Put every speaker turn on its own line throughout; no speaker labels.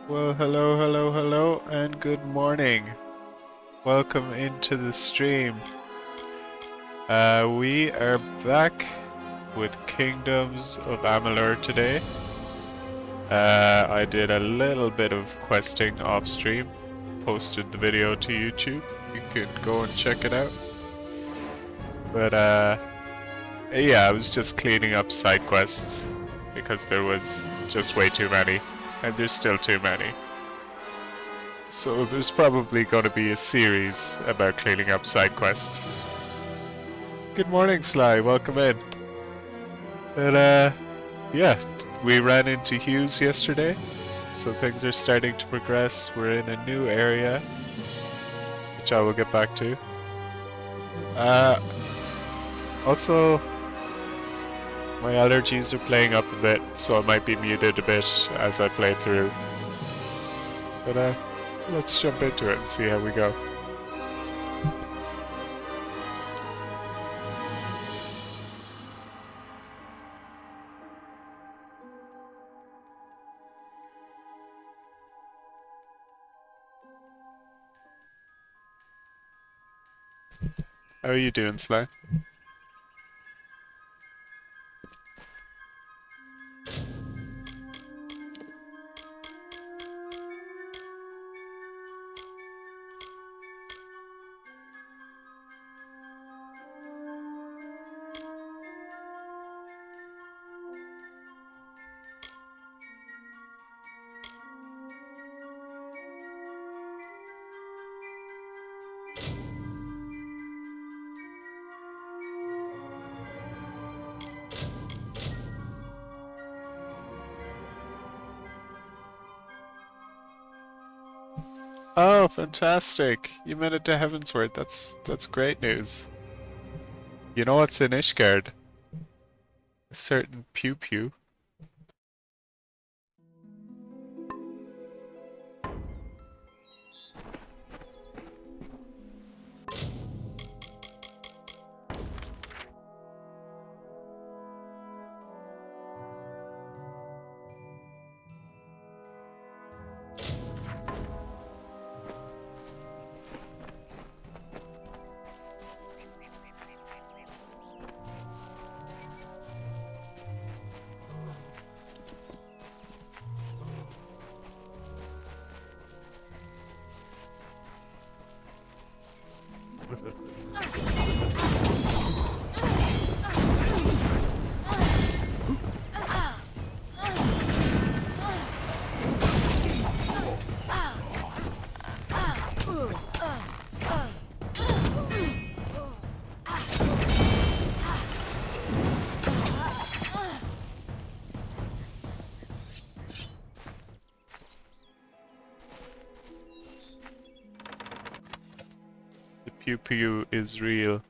Well, hello, and good morning. Welcome into the stream. We are back with Kingdoms of Amalur today. I did a little bit of questing off stream, posted the video to YouTube. You could go and check it out. But yeah, I was just cleaning up side quests because there was just way too many, and there's still too many. So there's probably going to be a series about cleaning up side quests. Good morning, Sly. Welcome in. But yeah, we ran into Hughes yesterday, so things are starting to progress. We're in a new area, which I will get back to. Also, my allergies are playing up a bit, so I might be muted a bit as I play through. But let's jump into it and see how we go. How are you doing, Sly? Oh, fantastic! You made it to Heavensward. That's great news. You know what's in Ishgard? A certain Pew Pew. The Pew Pew is real.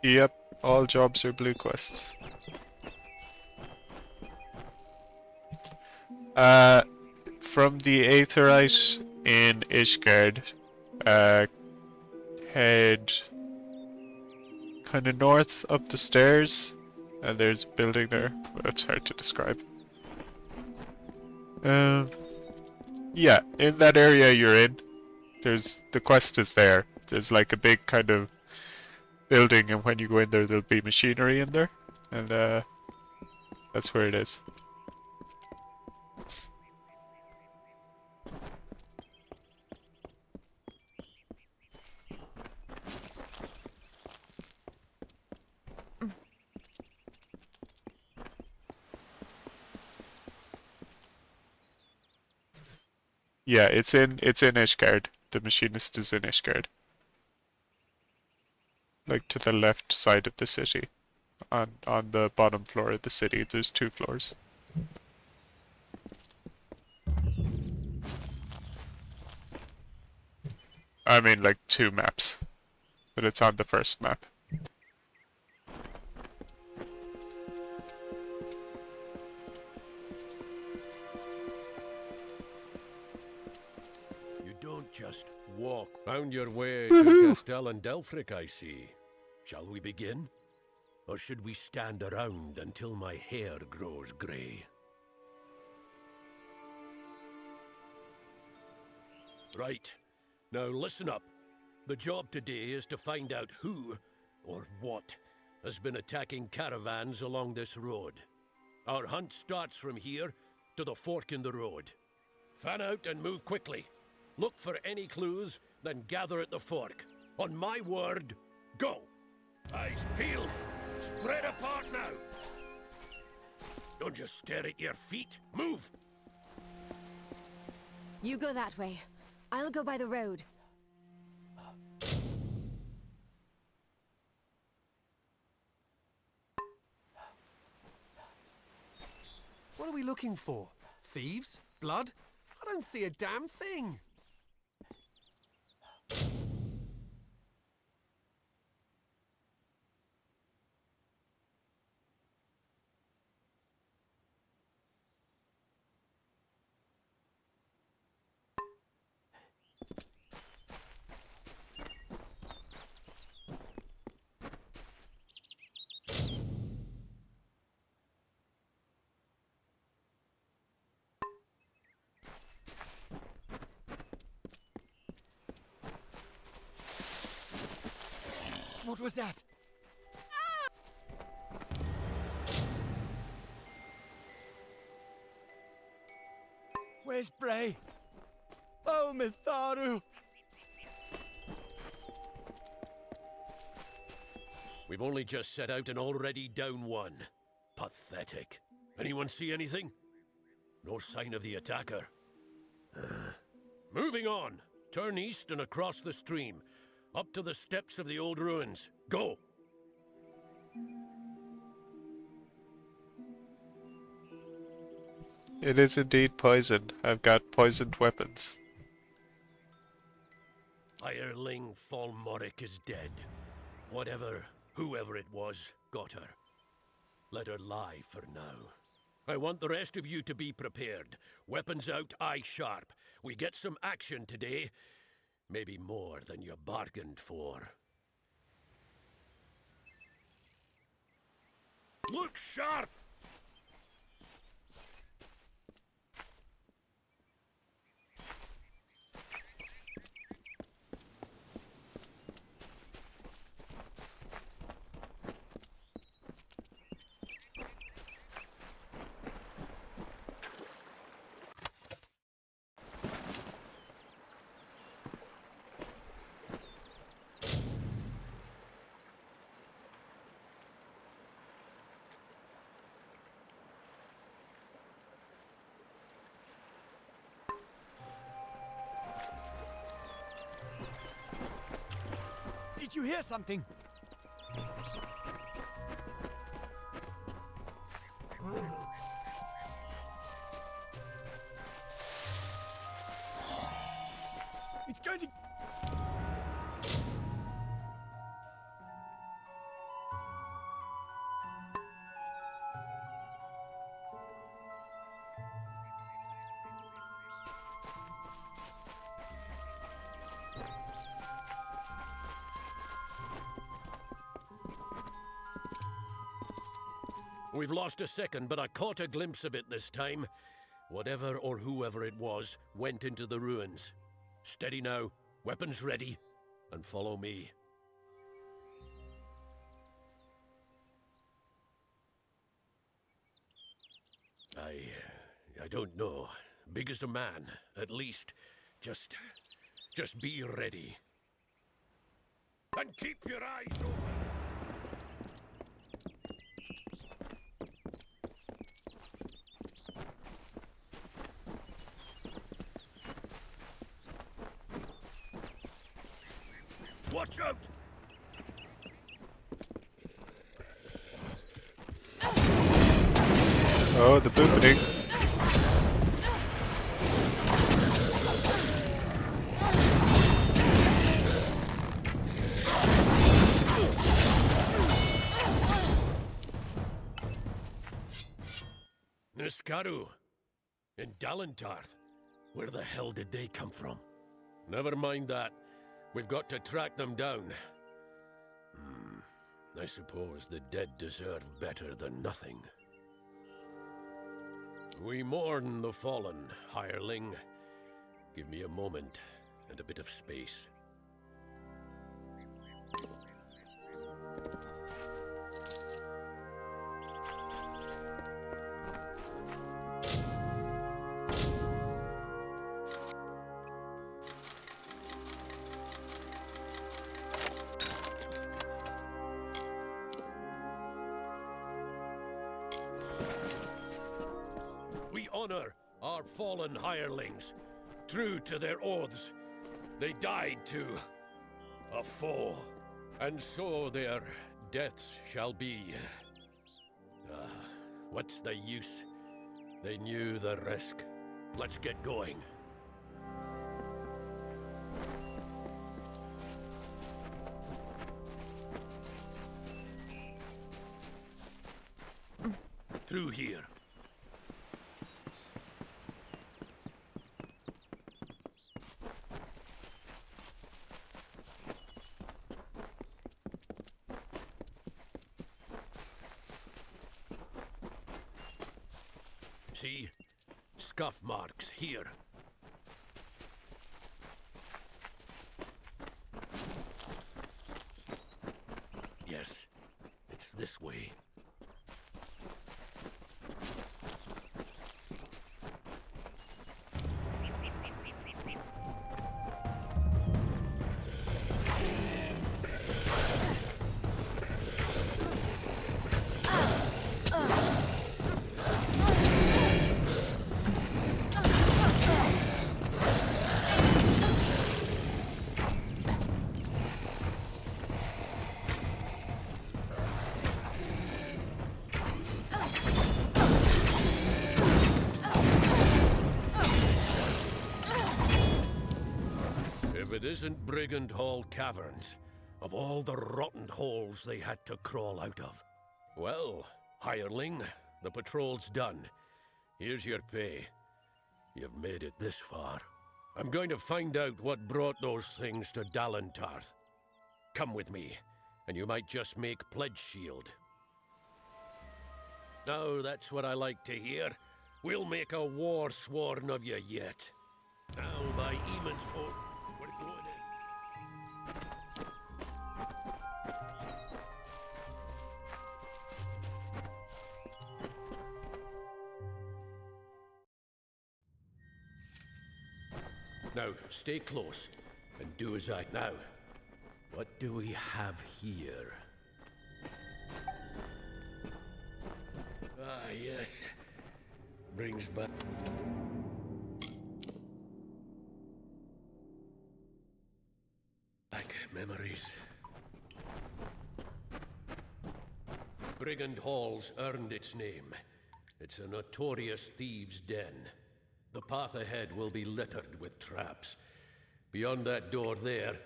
Yep, all jobs are blue quests. Uh, from the Aetheryte in Ishgard, head kind of north up the stairs, And there's a building there, but it's hard to describe. Yeah, in that area you're in, the quest is there. There's like a big kind of building, and when you go in there, there'll be machinery in there, and that's where it is. Yeah, it's in Ishgard. The machinist is in Ishgard. Like to the left side of the city. On the bottom floor of the city. There's 2 floors. I mean like 2 maps. But it's on the first map.
Don't just walk. Found your way to Castel and Delphric, I see. Shall we begin? Or should we stand around until my hair grows grey? Right. Now listen up. The job today is to find out who, or what, has been attacking caravans along this road. Our hunt starts from here to the fork in the road. Fan out and move quickly. Look for any clues, then gather at the fork. On my word, go! Eyes peeled. Spread apart now. Don't just stare at your feet. Move!
You go that way. I'll go by the road.
What are we looking for? Thieves? Blood? I don't see a damn thing. What was that? Where's Bray? Oh, Mitharu!
We've only just set out and already down one. Pathetic. Anyone see anything? No sign of the attacker. Moving on. Turn east and across the stream. Up to the steps of the old ruins. Go!
It is indeed poison. I've got poisoned weapons.
Hireling Falmoric is dead. Whoever it was, got her. Let her lie for now. I want the rest of you to be prepared. Weapons out, eye sharp. We get some action today. Maybe more than you bargained for. Look sharp!
Did you hear something? It's going to...
We've lost a second, but I caught a glimpse of it this time. Whatever or whoever it was went into the ruins. Steady now, weapons ready, and follow me. I don't know. Big as a man, at least. Just be ready. And keep your eyes open. Watch out!
Oh, the booping.
Niskaru and Dalentarth. Where the hell did they come from? Never mind that. We've got to track them down. I suppose the dead deserve better than nothing. We mourn the fallen, hireling. Give me a moment and a bit of space. We honor our fallen hirelings, true to their oaths. They died to a foe, and so their deaths shall be. What's the use? They knew the risk. Let's get going. Through here. See? Scuff marks here. Yes, it's this way. If it isn't Brigand Hall Caverns, of all the rotten holes they had to crawl out of. Well, hireling, the patrol's done. Here's your pay. You've made it this far. I'm going to find out what brought those things to Dalentarth. Come with me, and you might just make pledge shield. Now that's what I like to hear. We'll make a war sworn of you yet. Now by Eamon's oath, we're going in. Now, stay close, and do as I... Now, what do we have here? Ah, yes. Brings back... memories. Brigand Hall's earned its name. It's a notorious thieves' den. The path ahead will be littered with traps. Beyond that door there,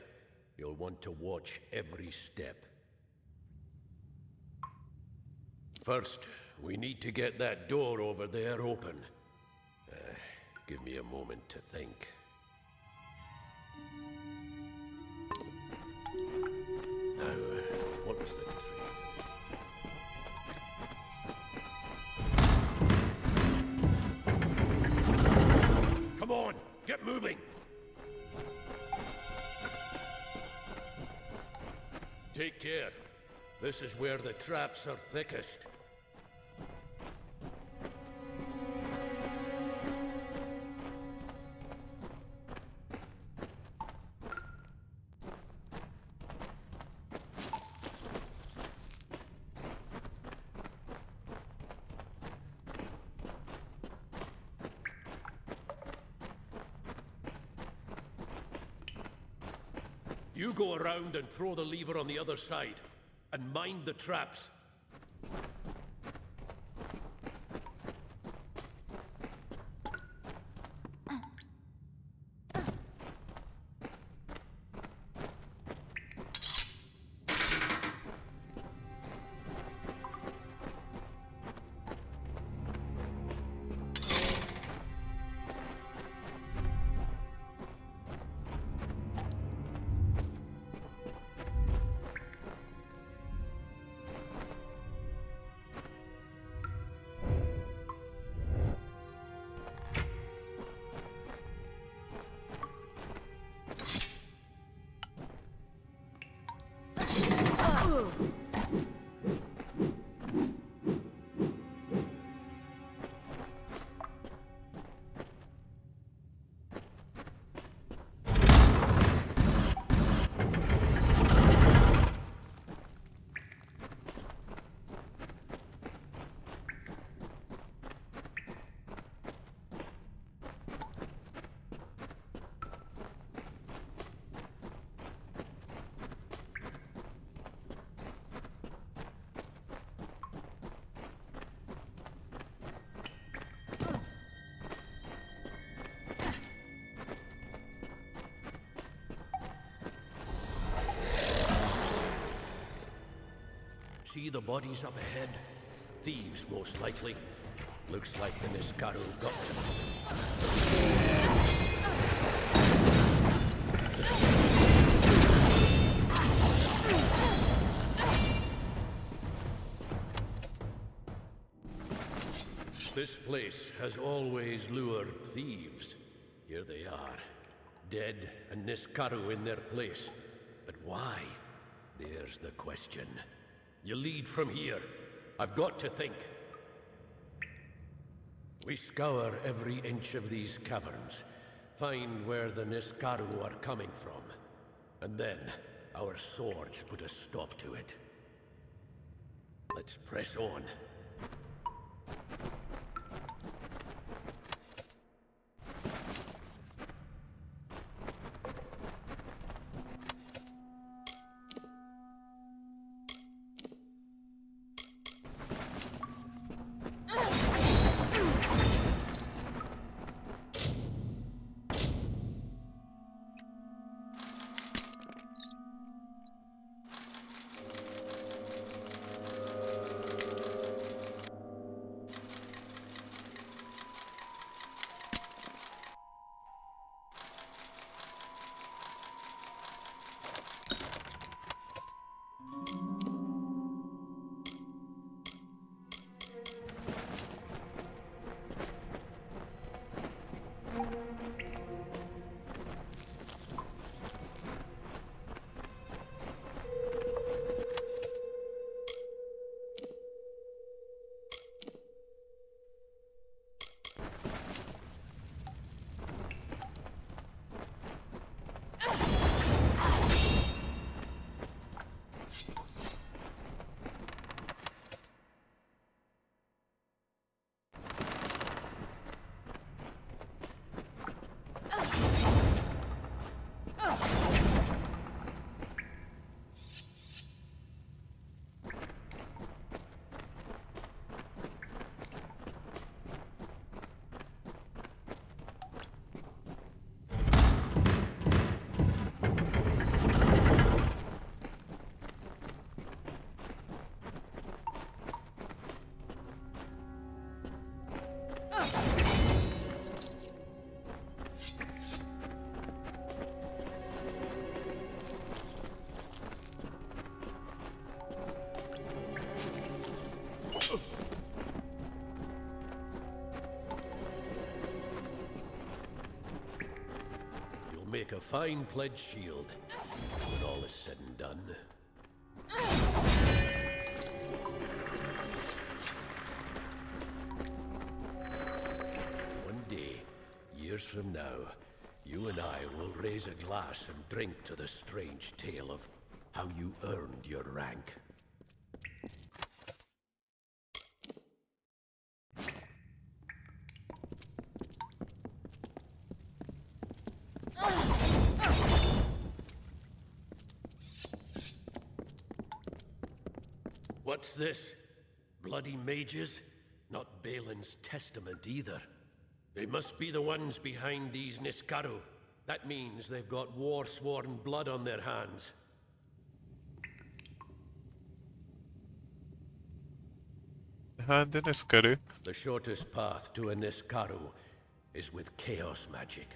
you'll want to watch every step. First, we need to get that door over there open. Give me a moment to think. Now, what was the trick? get moving! Take care. This is where the traps are thickest. You go around and throw the lever on the other side. And mind the traps. See the bodies up ahead? Thieves, most likely. Looks like the Niskaru got them. This place has always lured thieves. Here they are, dead and Niskaru in their place. But why? There's the question. You lead from here. I've got to think. We scour every inch of these caverns, find where the Niskaru are coming from, and then our swords put a stop to it. Let's press on. would make a fine pledge shield when all is said and done. One day, years from now, you and I will raise a glass and drink to the strange tale of how you earned your rank. What's this? Bloody mages? Not Balin's testament either. They must be the ones behind these Niskaru. That means they've got war-sworn blood on their hands.
Hand in a screw.
The shortest path to a Niskaru is with chaos magic.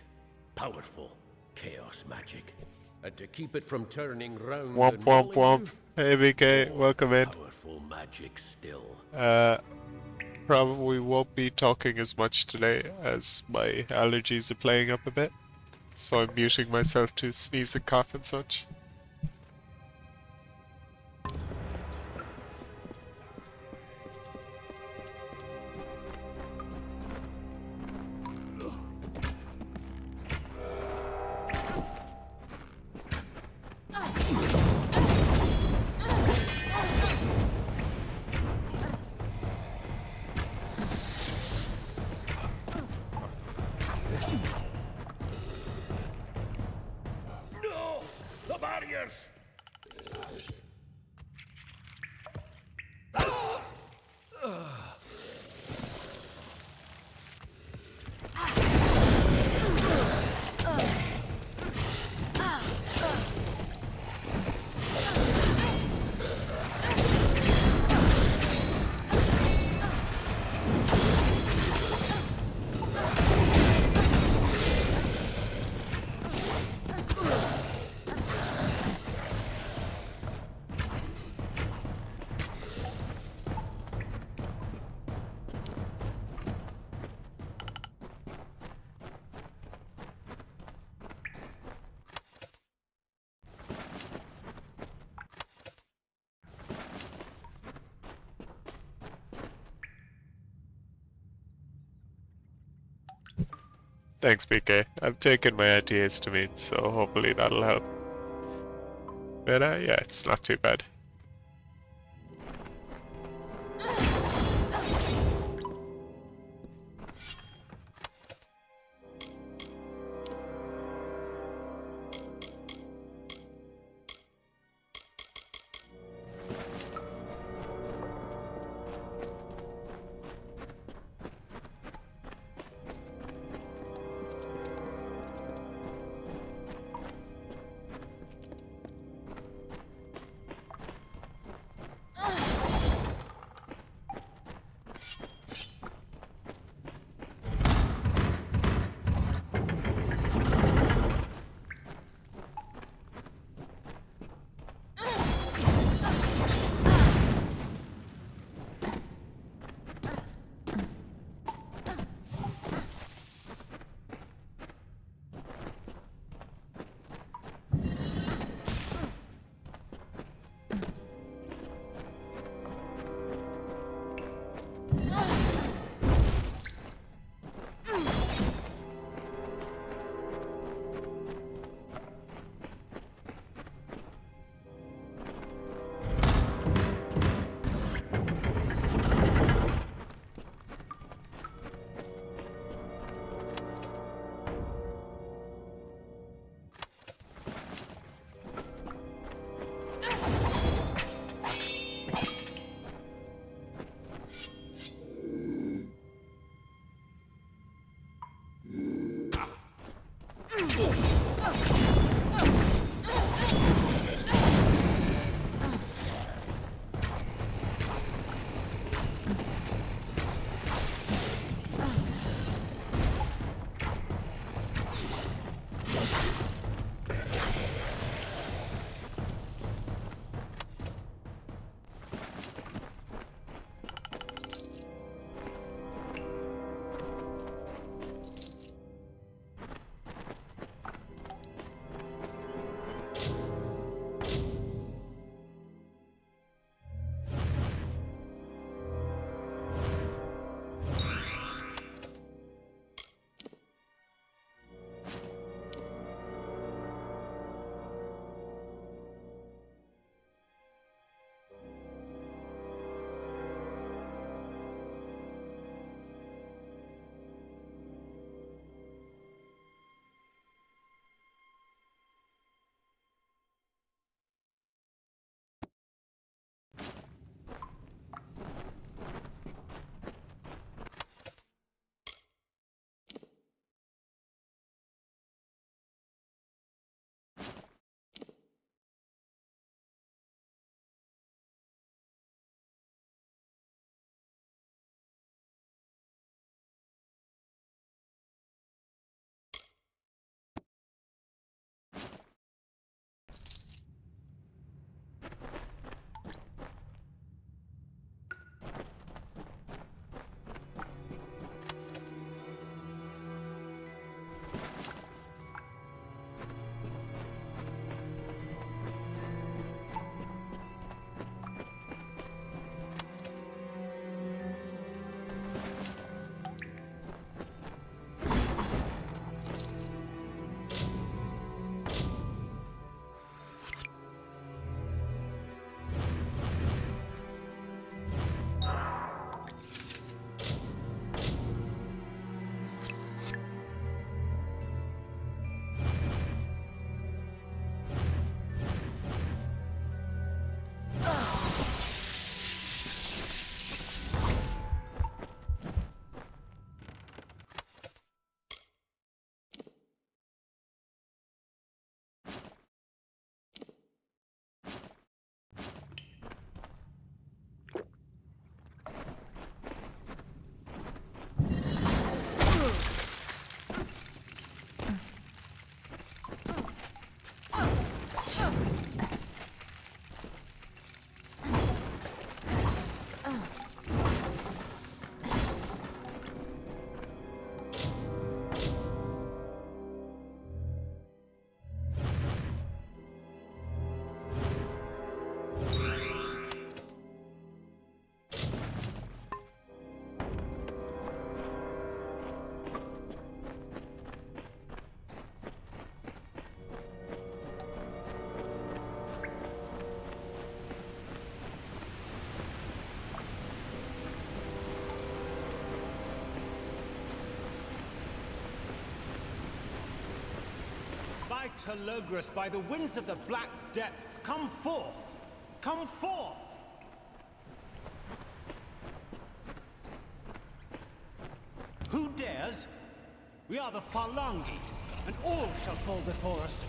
Powerful chaos magic. And to keep it from turning round
Womp
and
womp
rolling
womp. Hey BK,
more
welcome in.
powerful magic still.
Probably won't be talking as much today as my allergies are playing up a bit. So I'm muting myself to sneeze and cough and such.
No! The barriers!
Thanks BK. I've taken my antihistamine, so hopefully that'll help. But yeah, it's not too bad.
I, Telogris, by the winds of the black depths, come forth! Come forth! Who dares? We are the Phalangi, and all shall fall before us.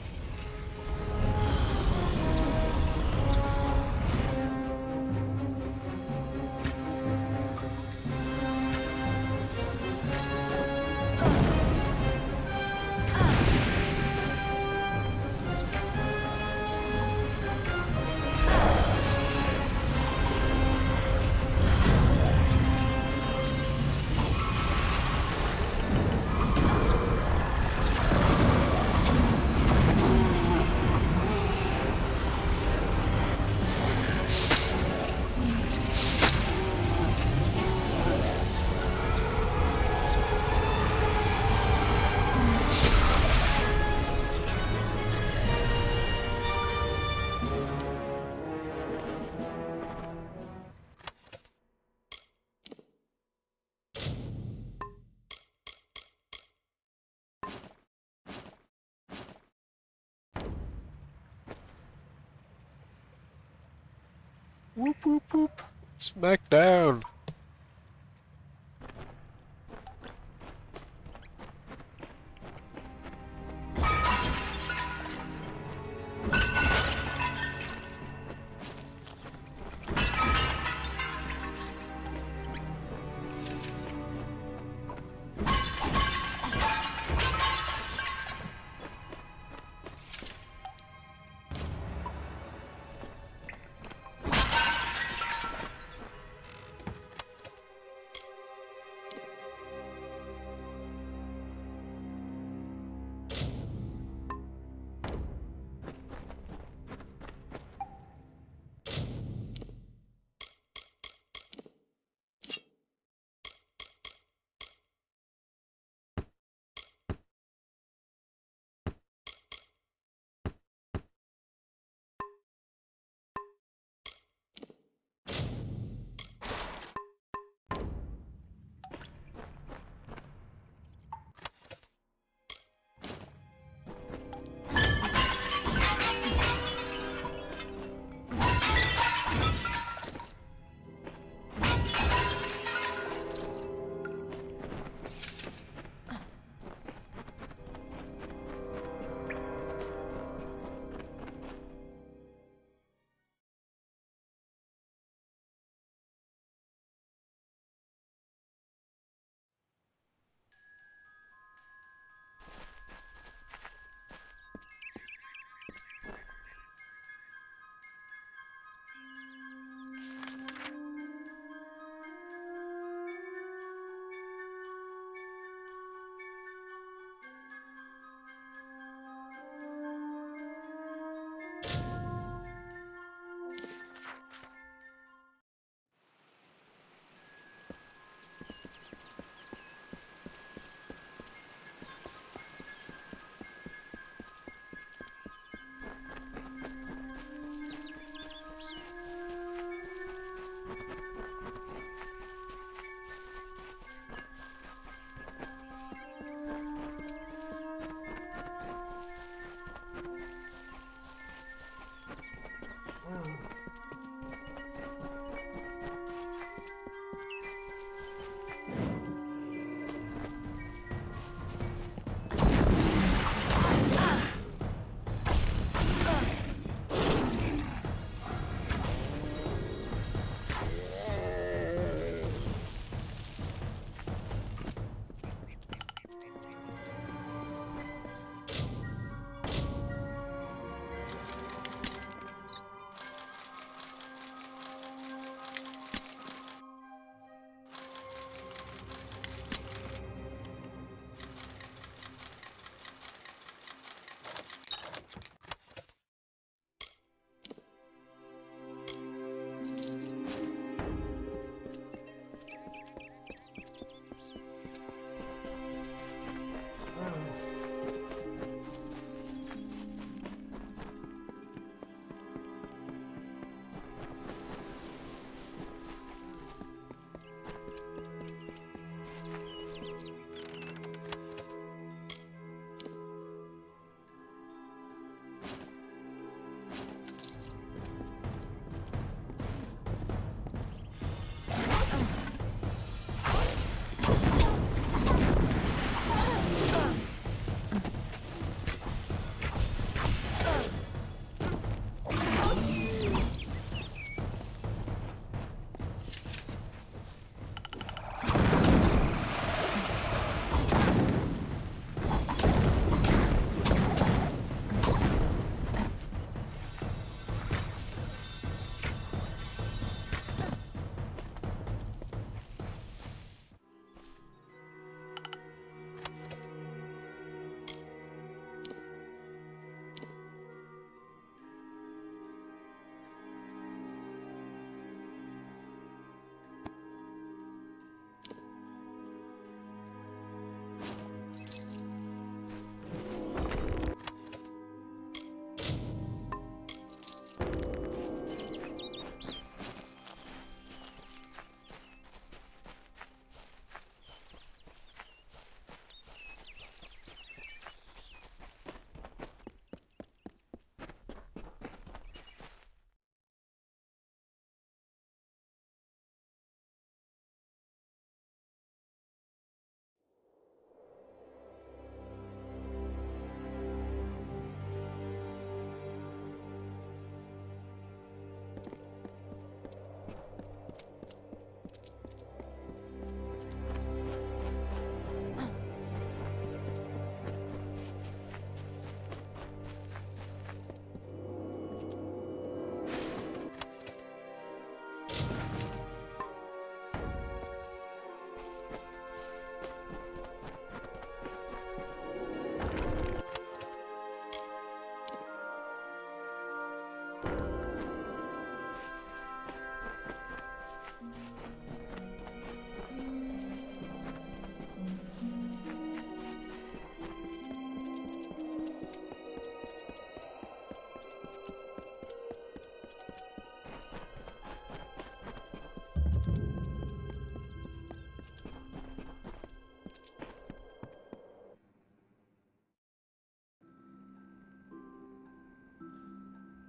Whoop whoop whoop. Smack down.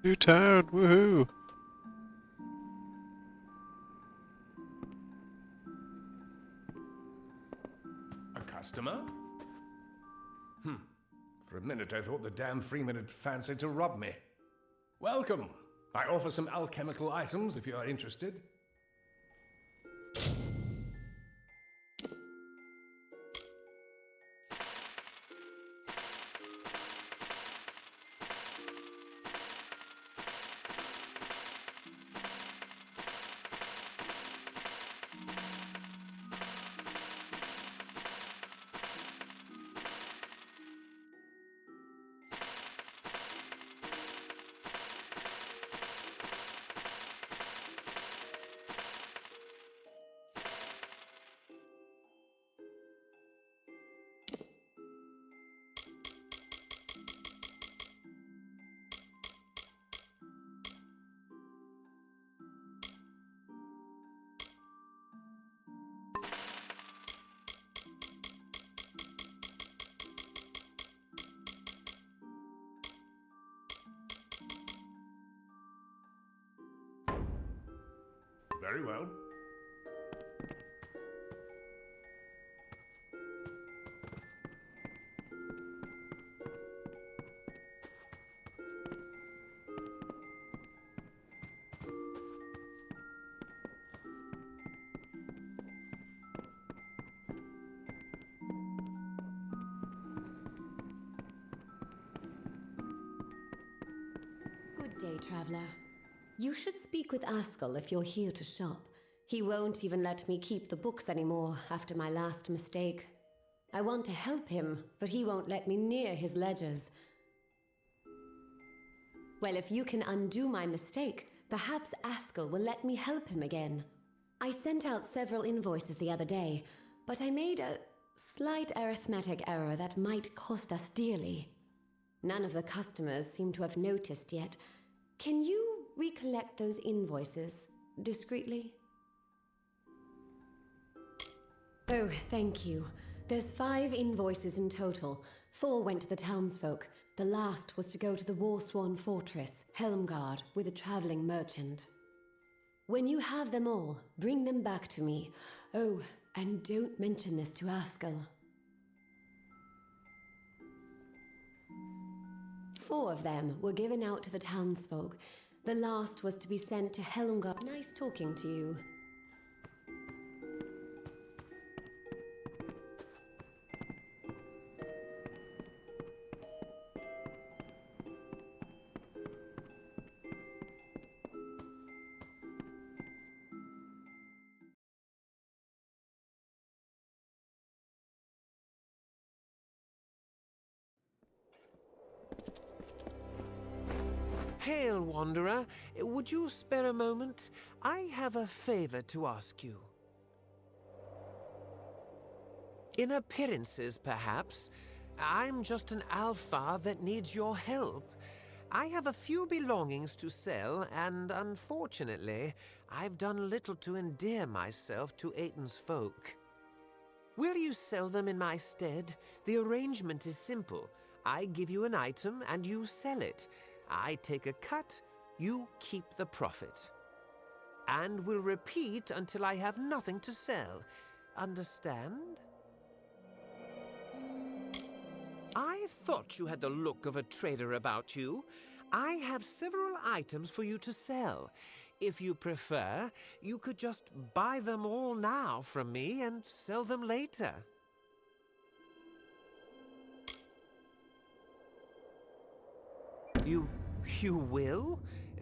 New town, woohoo!
A customer? For a minute I thought the damn Freeman had fancied to rob me. Welcome. I offer some alchemical items if you are interested. Very well.
Good day, traveler. You should speak with Askell if you're here to shop. He won't even let me keep the books anymore after my last mistake. I want to help him, but he won't let me near his ledgers. Well, if you can undo my mistake, perhaps Askell will let me help him again. I sent out several invoices the other day, but I made a slight arithmetic error that might cost us dearly. None of the customers seem to have noticed yet. Can you recollect those invoices discreetly? Oh, thank you. There's 5 invoices in total. 4 went to the townsfolk. The last was to go to the Warsworn Fortress, Helmgard, with a traveling merchant. When you have them all, bring them back to me. Oh, and don't mention this to Askell. 4 of them were given out to the townsfolk. The last was to be sent to Helmgard. Nice talking to you.
Hail, Wanderer. Would you spare a moment? I have a favor to ask you. In appearances, perhaps. I'm just an alpha that needs your help. I have a few belongings to sell, and unfortunately, I've done little to endear myself to Aiton's folk. Will you sell them in my stead? The arrangement is simple. I give you an item, and you sell it. I take a cut, you keep the profit. And will repeat until I have nothing to sell. Understand? I thought you had the look of a trader about you. I have several items for you to sell. If you prefer, you could just buy them all now from me and sell them later. You will?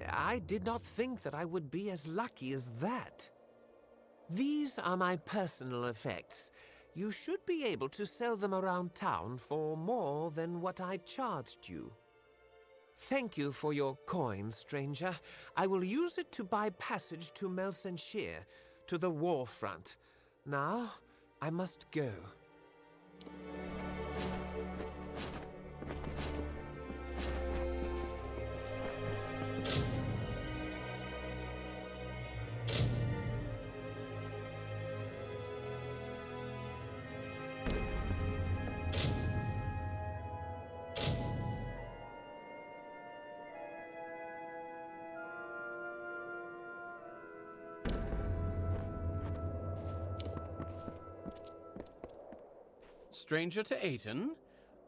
I did not think that I would be as lucky as that. These are my personal effects. You should be able to sell them around town for more than what I charged you. Thank you for your coin, stranger. I will use it to buy passage to Melsenshire, to the war front. Now, I must go.
stranger to Aten?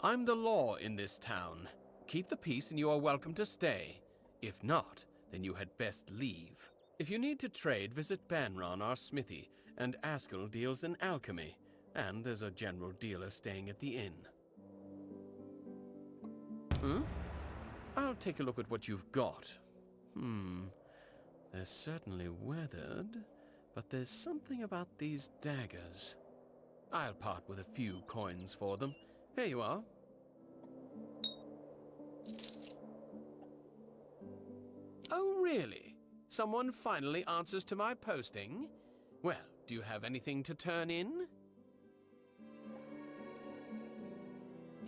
I'm the law in this town. Keep the peace and you are welcome to stay. If not, then you had best leave. If you need to trade, visit Banron, our smithy, and Askell deals in alchemy. And there's a general dealer staying at the inn. I'll take a look at what you've got. They're certainly weathered, but there's something about these daggers. I'll part with a few coins for them. Here you are. Oh, really? Someone finally answers to my posting? Well, do you have anything to turn in?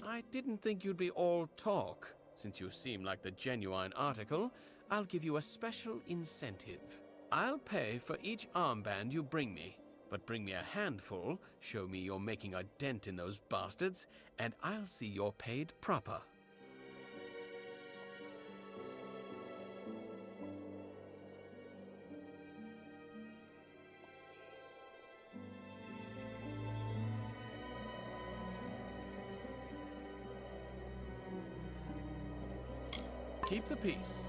I didn't think you'd be all talk. Since you seem like the genuine article, I'll give you a special incentive. I'll pay for each armband you bring me, but bring me a handful, show me you're making a dent in those bastards, and I'll see you're paid proper. Keep the peace.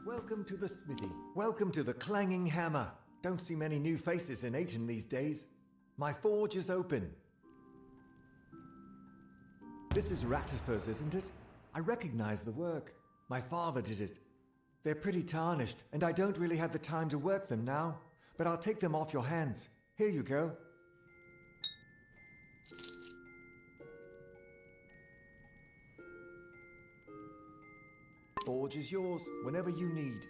Welcome to the smithy. Welcome to the clanging hammer. Don't see many new faces in Aten these days. My forge is open. This is Ratifer's, isn't it? I recognize the work. My father did it. They're pretty tarnished, and I don't really have the time to work them now. But I'll take them off your hands. Here you go. Forge is yours whenever you need.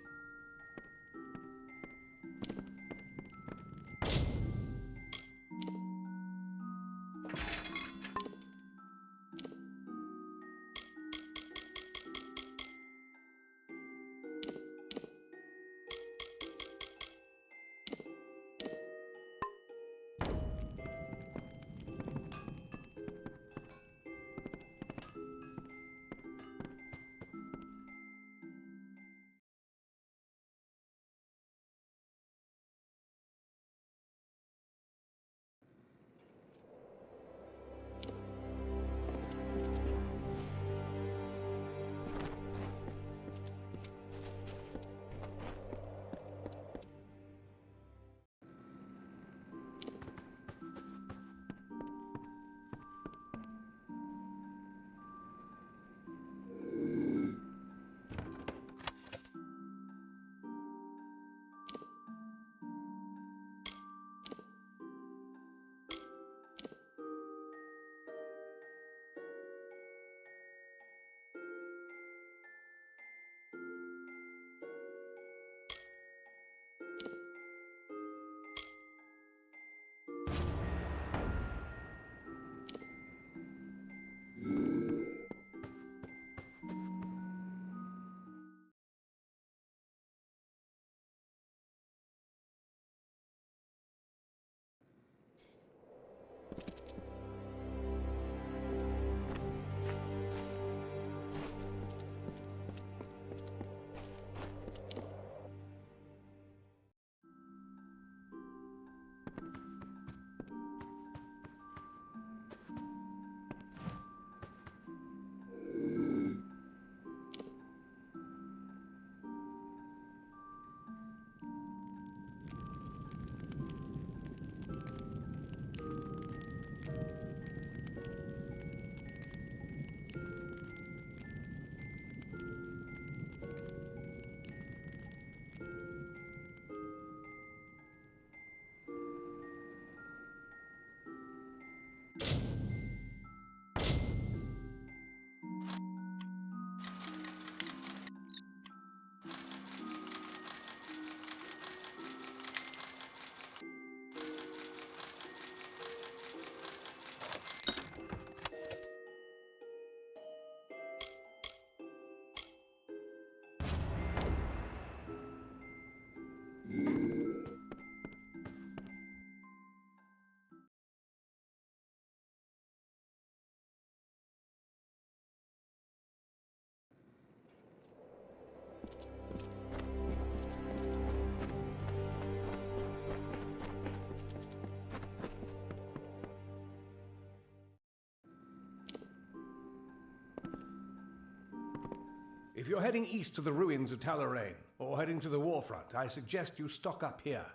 If you're heading east to the ruins of Talarain, or heading to the warfront, I suggest you stock up here.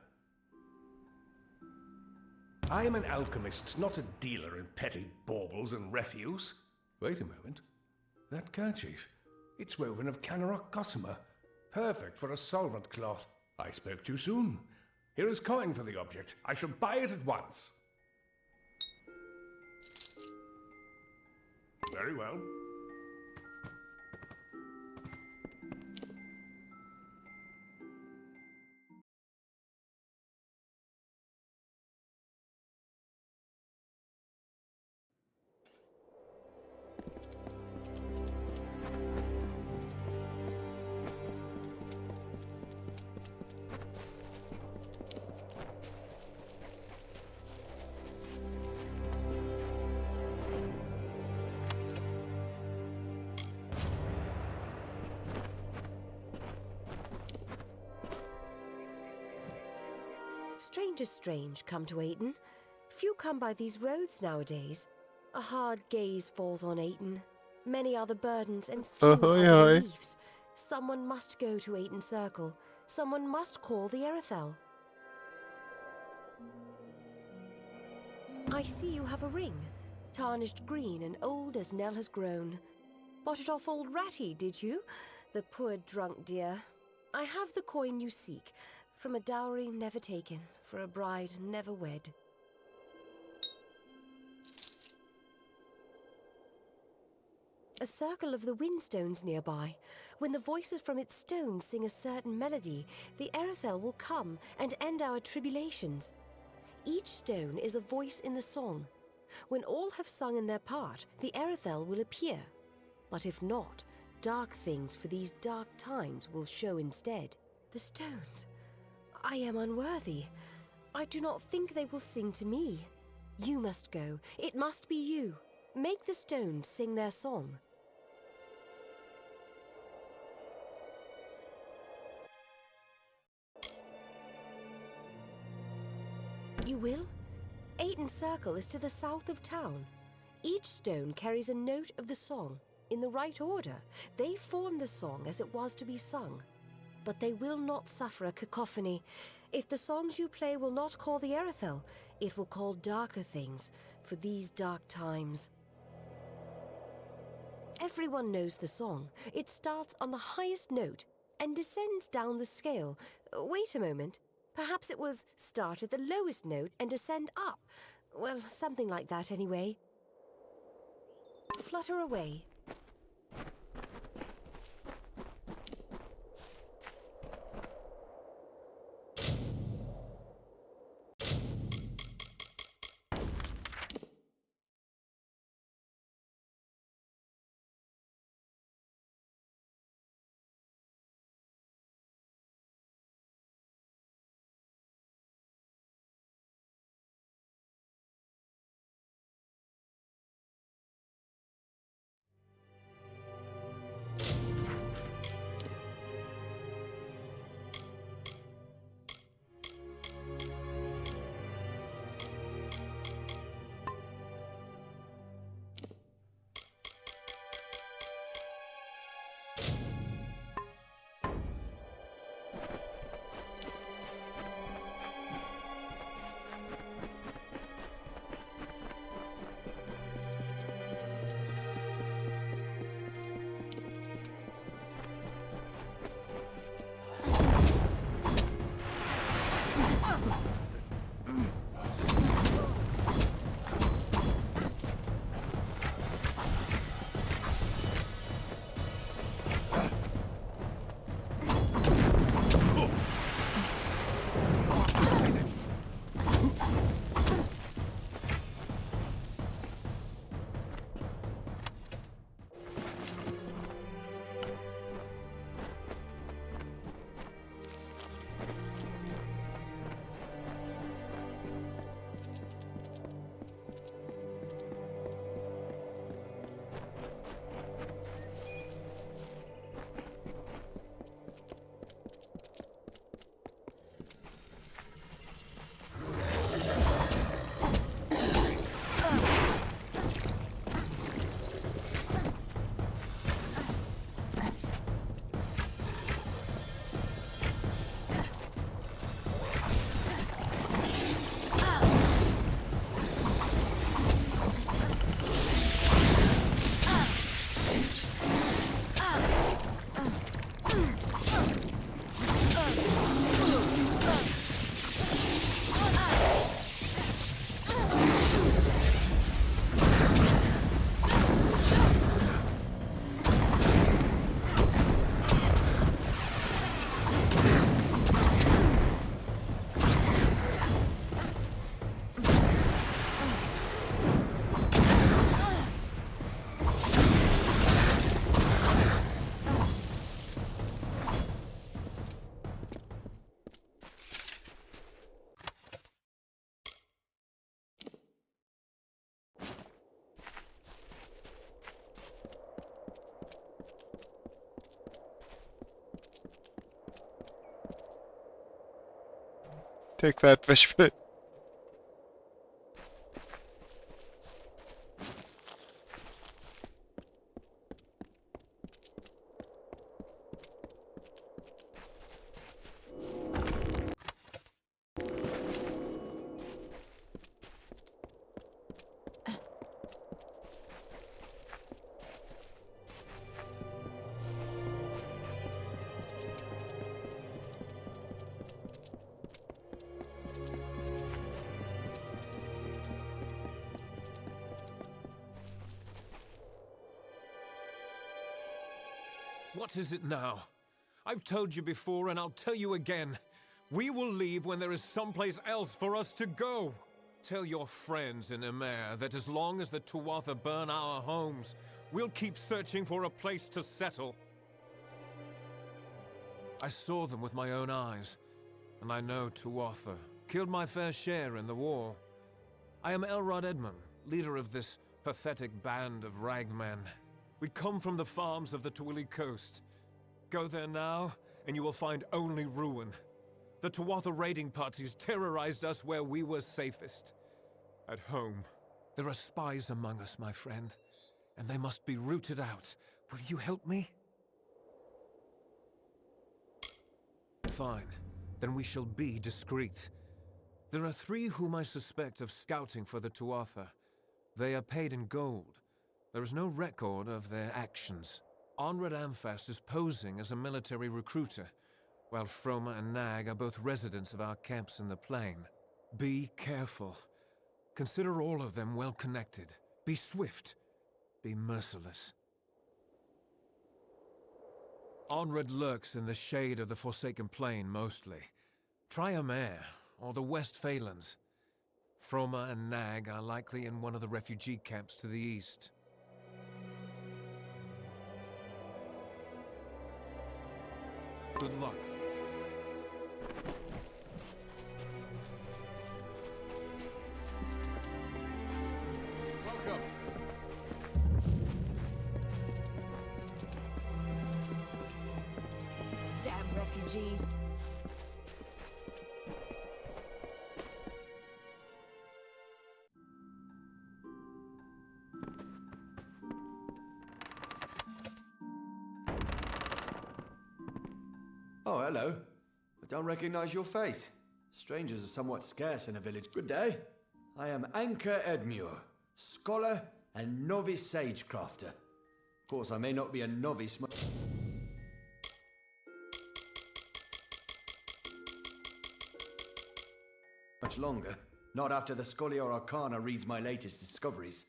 I am an alchemist, not a dealer in petty baubles and refuse. Wait a moment. That kerchief. It's woven of Canarok gossamer. Perfect for a solvent cloth. I spoke too soon. Here is coin for the object. I shall buy it at once. Very well.
Strangers strange come to Ayton. Few come by these roads nowadays. A hard gaze falls on Ayton. Many are the burdens and few are the reliefs. Someone must go to Ayton Circle. Someone must call the Erethel. I see you have a ring, tarnished green and old as Nell has grown. Bought it off old Ratty, did you? The poor drunk dear. I have the coin you seek, from a dowry never taken, for a bride never wed. A circle of the windstones nearby. When the voices from its stones sing a certain melody, the Erethel will come and end our tribulations. Each stone is a voice in the song. When all have sung in their part, the Erethel will appear. But if not, dark things for these dark times will show instead. The stones. I am unworthy. I do not think they will sing to me. You must go. It must be you. Make the stones sing their song. You will? Ayton Circle is to the south of town. Each stone carries a note of the song. In the right order, they form the song as it was to be sung. But they will not suffer a cacophony. If the songs you play will not call the Erethel, it will call darker things for these dark times. Everyone knows the song. It starts on the highest note and descends down the scale. Wait a moment. Perhaps it was start at the lowest note and descend up. Well, something like that anyway. Flutter away.
Take that, Fishbit.
What is it now? I've told you before, and I'll tell you again. We will leave when there is someplace else for us to go. Tell your friends in Emer that as long as the Tuatha burn our homes, we'll keep searching for a place to settle. I saw them with my own eyes, and I know Tuatha killed my fair share in the war. I am Elrod Edmund, leader of this pathetic band of ragmen. We come from the farms of the Twilly coast. Go there now, and you will find only ruin. The Tuatha raiding parties terrorized us where we were safest. At home. There are spies among us, my friend, and they must be rooted out. Will you help me? Fine. Then we shall be discreet. There are 3 whom I suspect of scouting for the Tuatha. They are paid in gold. There is no record of their actions. Onred Amfast is posing as a military recruiter, while Froma and Nag are both residents of our camps in the plain. Be careful. Consider all of them well connected. Be swift. Be merciless. Onred lurks in the shade of the Forsaken Plain mostly. Try Emer, or the West Phalanx. Froma and Nag are likely in one of the refugee camps to the east. Good luck. Welcome.
Damn refugees.
Oh, hello. I don't recognize your face. Strangers are somewhat scarce in a village. Good day. I am Anchor Edmure, scholar and novice sagecrafter. Of course, I may not be a novice much longer. Not after the Scholiar Arcana reads my latest discoveries.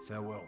Farewell.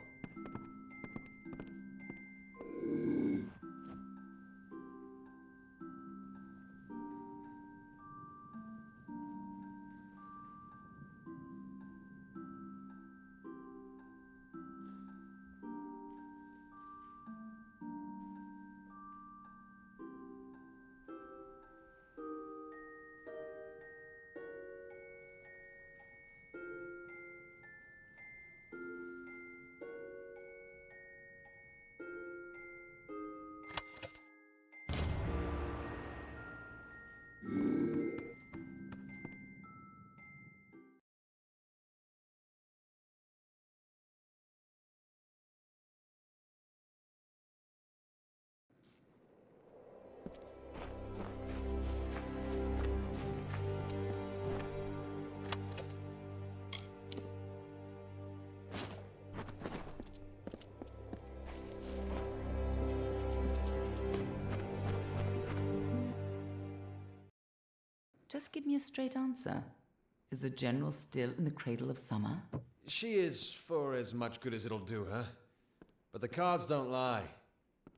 Just give me a straight answer. Is the General still in the cradle of summer?
She is for as much good as it'll do her. But the cards don't lie.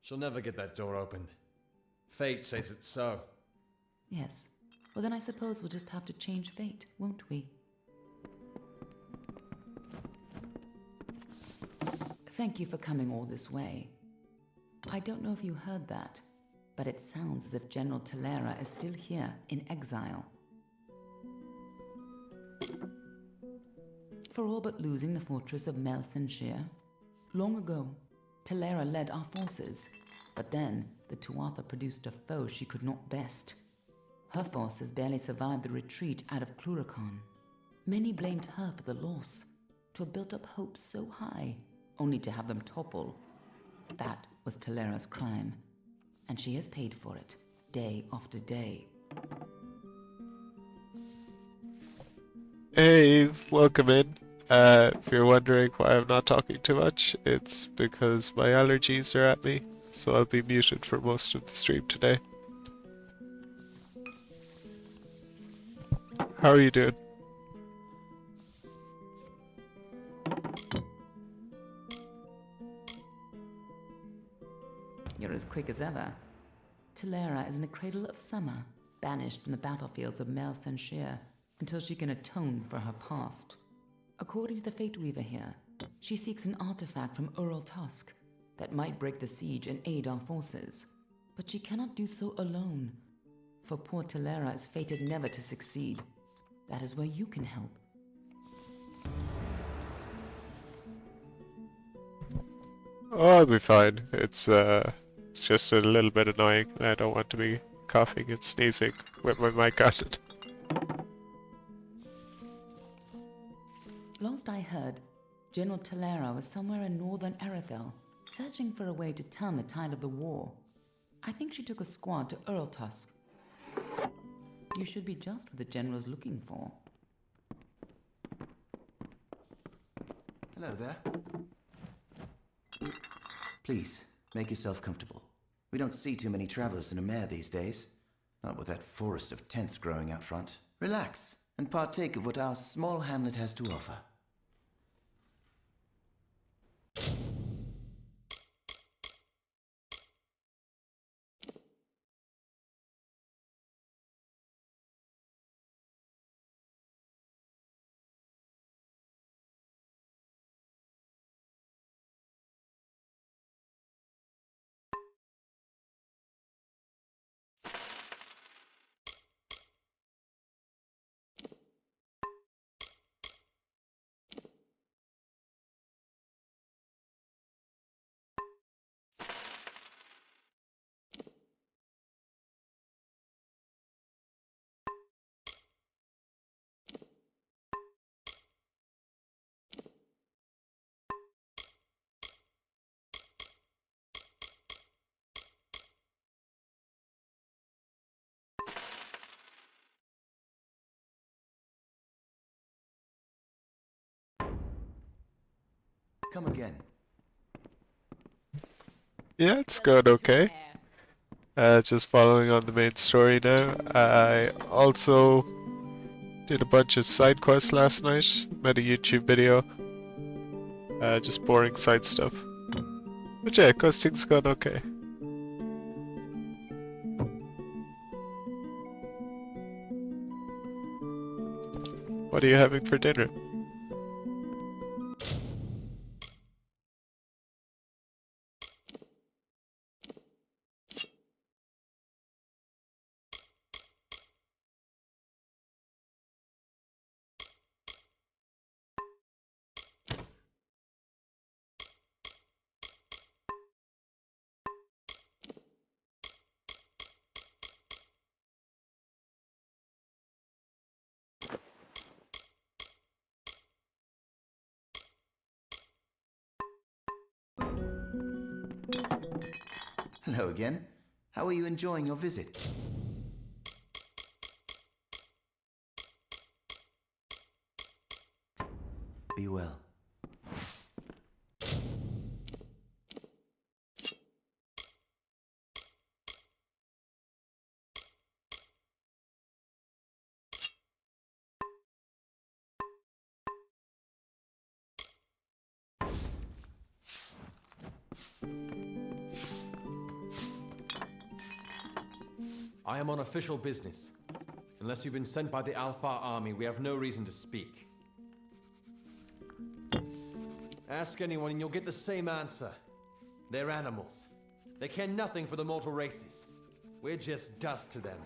She'll never get that door open. Fate says it's so.
Yes. Well, then I suppose we'll just have to change fate, won't we? Thank you for coming all this way. I don't know if you heard that, but it sounds as if General Talera is still here in exile. For all but losing the fortress of Melsenshire, long ago, Talera led our forces, but then the Tuatha produced a foe she could not best. Her forces barely survived the retreat out of Cluracan. Many blamed her for the loss, to have built up hopes so high, only to have them topple. That was Talera's crime, and she has paid for it, day after day.
Hey, welcome in. If you're wondering why I'm not talking too much, it's because my allergies are at me, so I'll be muted for most of the stream today. How are you doing?
You're as quick as ever. Talera is in the cradle of summer, banished from the battlefields of Melsenshire until she can atone for her past. According to the Fate Weaver here, she seeks an artifact from Ural Tusk that might break the siege and aid our forces. But she cannot do so alone, for poor Talera is fated never to succeed. That is where you can help.
Oh, I'll be fine. It's just a little bit annoying. I don't want to be coughing and sneezing with my mic on.
Last I heard, General Talera was somewhere in northern Arethel, searching for a way to turn the tide of the war. I think she took a squad to Urltusk. You should be just what the general's looking for.
Hello there. Please, make yourself comfortable. We don't see too many travelers in a mare these days. Not with that forest of tents growing out front. Relax and partake of what our small hamlet has to offer. Come again.
Yeah, it's going okay. Just following on the main story now. I also did a bunch of side quests last night. Made a YouTube video. Just boring side stuff. But yeah, questing's gone okay. What are you having for dinner?
Hello again. How are you enjoying your visit? Be well.
I am on official business. Unless you've been sent by the Alpha army, we have no reason to speak. Ask anyone and you'll get the same answer. They're animals. They care nothing for the mortal races. We're just dust to them.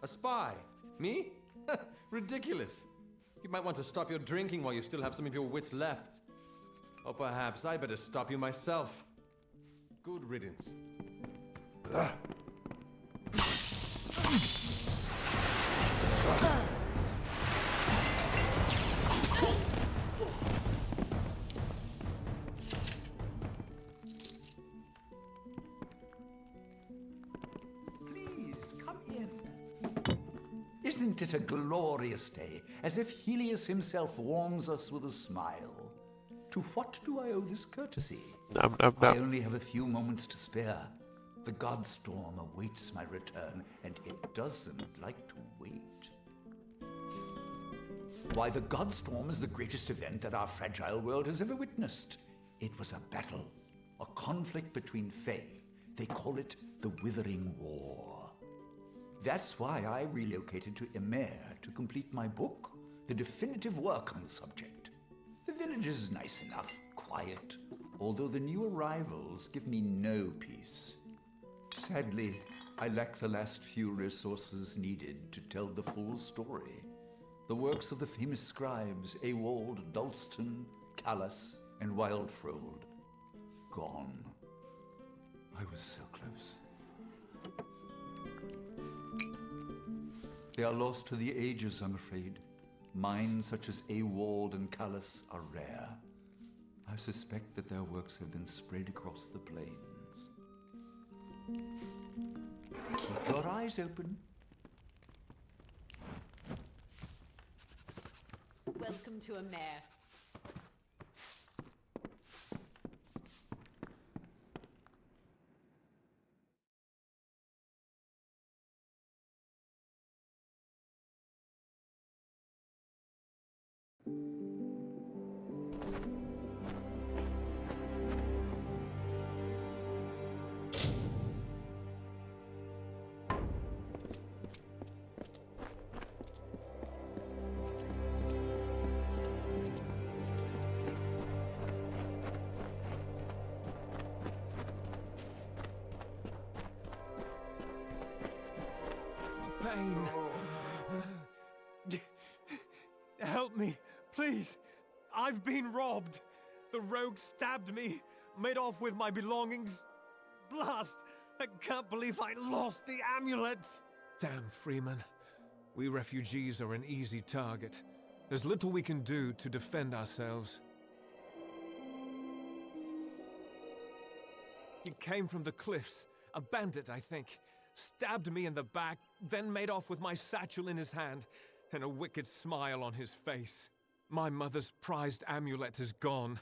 A spy? Me? Ridiculous. You might want to stop your drinking while you still have some of your wits left. Or perhaps I better stop you myself. Good riddance.
Please, come in. Isn't it a glorious day, as if Helios himself warms us with a smile? To what do I owe this courtesy? I only have a few moments to spare. The Godstorm awaits my return, and it doesn't like to wait. Why, the Godstorm is the greatest event that our fragile world has ever witnessed. It was a battle, a conflict between Fae. They call it the Withering War. That's why I relocated to Emer to complete my book, the definitive work on the subject. The village is nice enough, quiet, although the new arrivals give me no peace. Sadly, I lack the last few resources needed to tell the full story. The works of the famous scribes Ewald, Dalston, Callas, and Wildfrold. Gone. I was so close. They are lost to the ages, I'm afraid. Minds such as Ewald and Callas are rare. I suspect that their works have been spread across the plains. Keep your eyes open.
Welcome to Emer.
Pain. Help me, please. I've been robbed. The rogue stabbed me, made off with my belongings. Blast! I can't believe I lost the amulet. Damn, Freeman. We refugees are an easy target. There's little we can do to defend ourselves. He came from the cliffs. A bandit, I think. Stabbed me in the back, then made off with my satchel in his hand, and a wicked smile on his face. My mother's prized amulet is gone.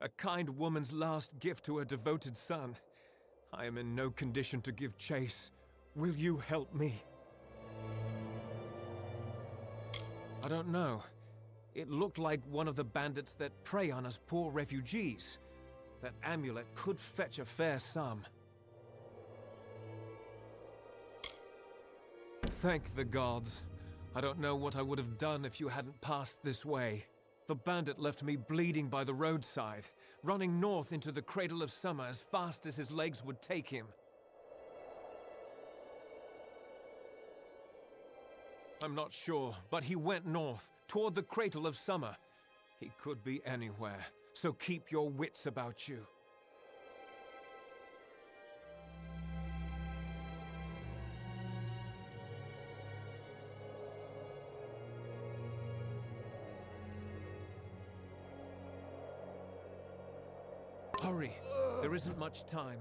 A kind woman's last gift to her devoted son. I am in no condition to give chase. Will you help me? I don't know. It looked like one of the bandits that prey on us poor refugees. That amulet could fetch a fair sum. Thank the gods. I don't know what I would have done if you hadn't passed this way. The bandit left me bleeding by the roadside, running north into the Cradle of Summer as fast as his legs would take him. I'm not sure, but he went north, toward the Cradle of Summer. He could be anywhere, so keep your wits about you. Hurry! There isn't much time.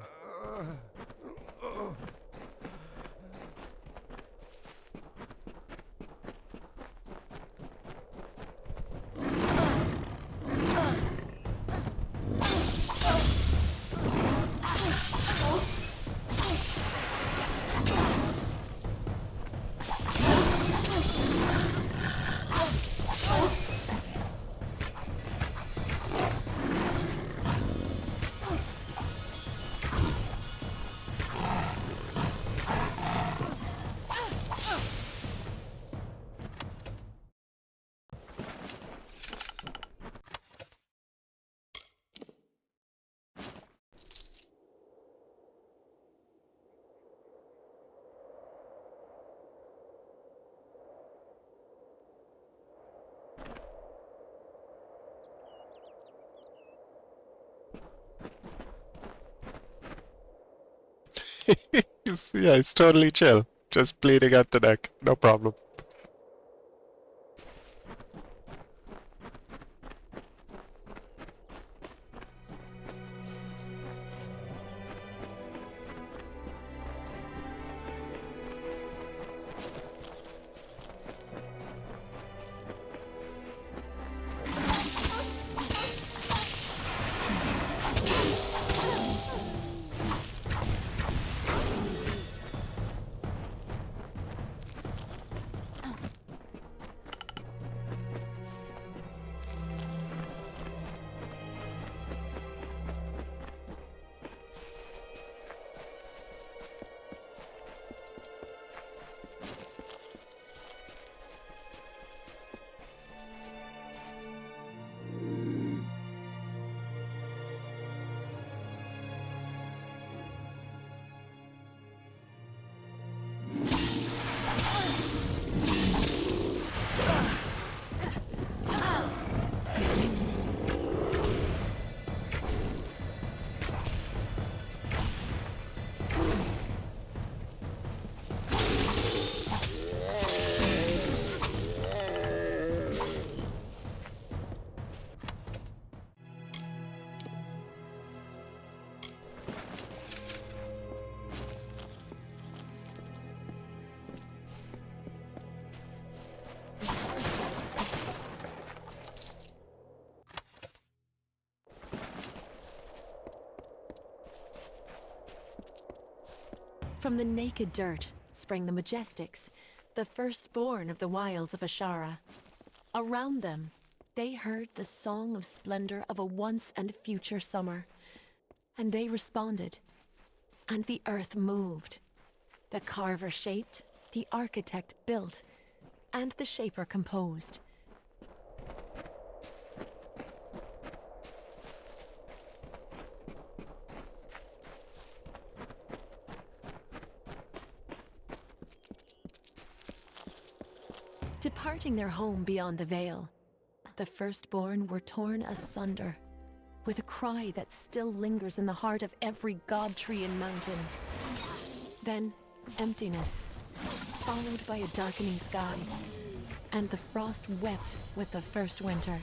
Yeah, it's totally chill. Just bleeding at the neck. No problem.
From the naked dirt sprang the Majestics, the firstborn of the wilds of Ashara. Around them, they heard the song of splendor of a once and future summer. And they responded. And the earth moved. The carver shaped, the architect built, and the shaper composed. Departing their home beyond the veil, the firstborn were torn asunder, with a cry that still lingers in the heart of every god tree and mountain. Then, emptiness, followed by a darkening sky, and the frost wept with the first winter.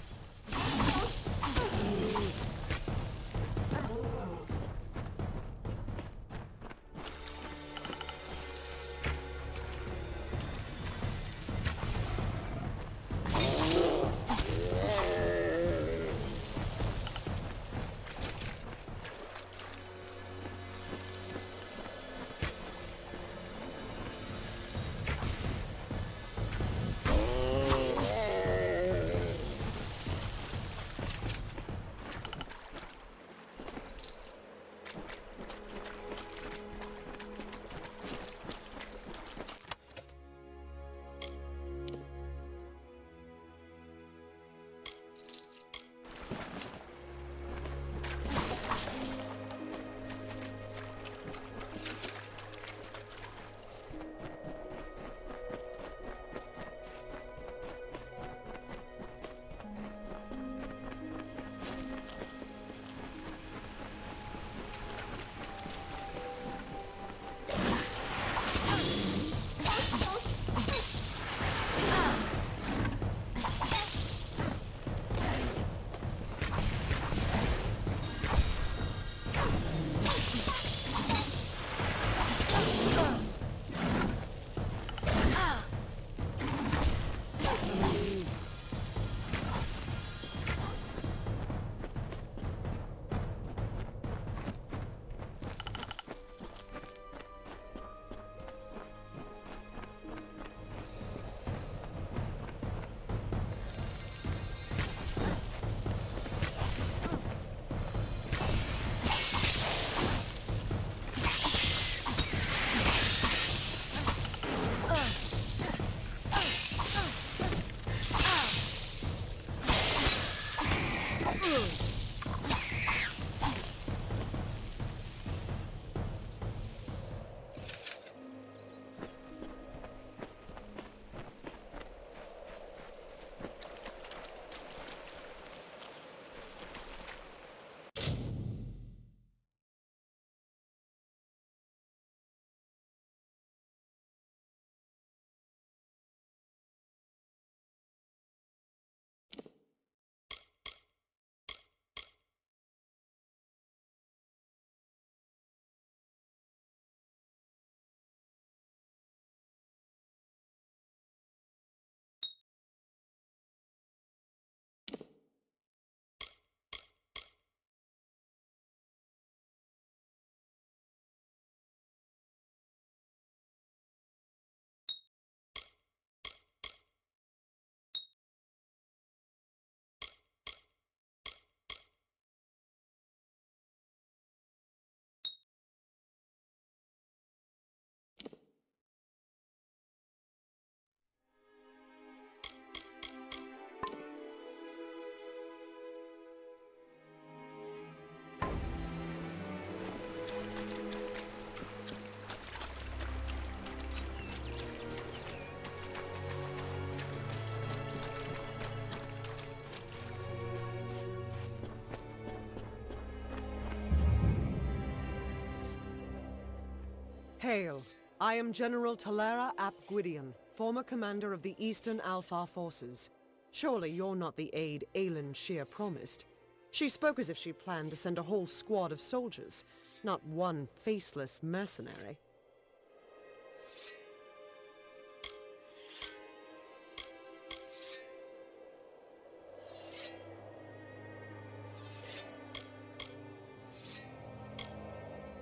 Hail. I am General Talera ap Gwydion, former commander of the Eastern Alpha forces. Surely you're not the aide Aelin Shear promised. She spoke as if she planned to send a whole squad of soldiers, not one faceless mercenary.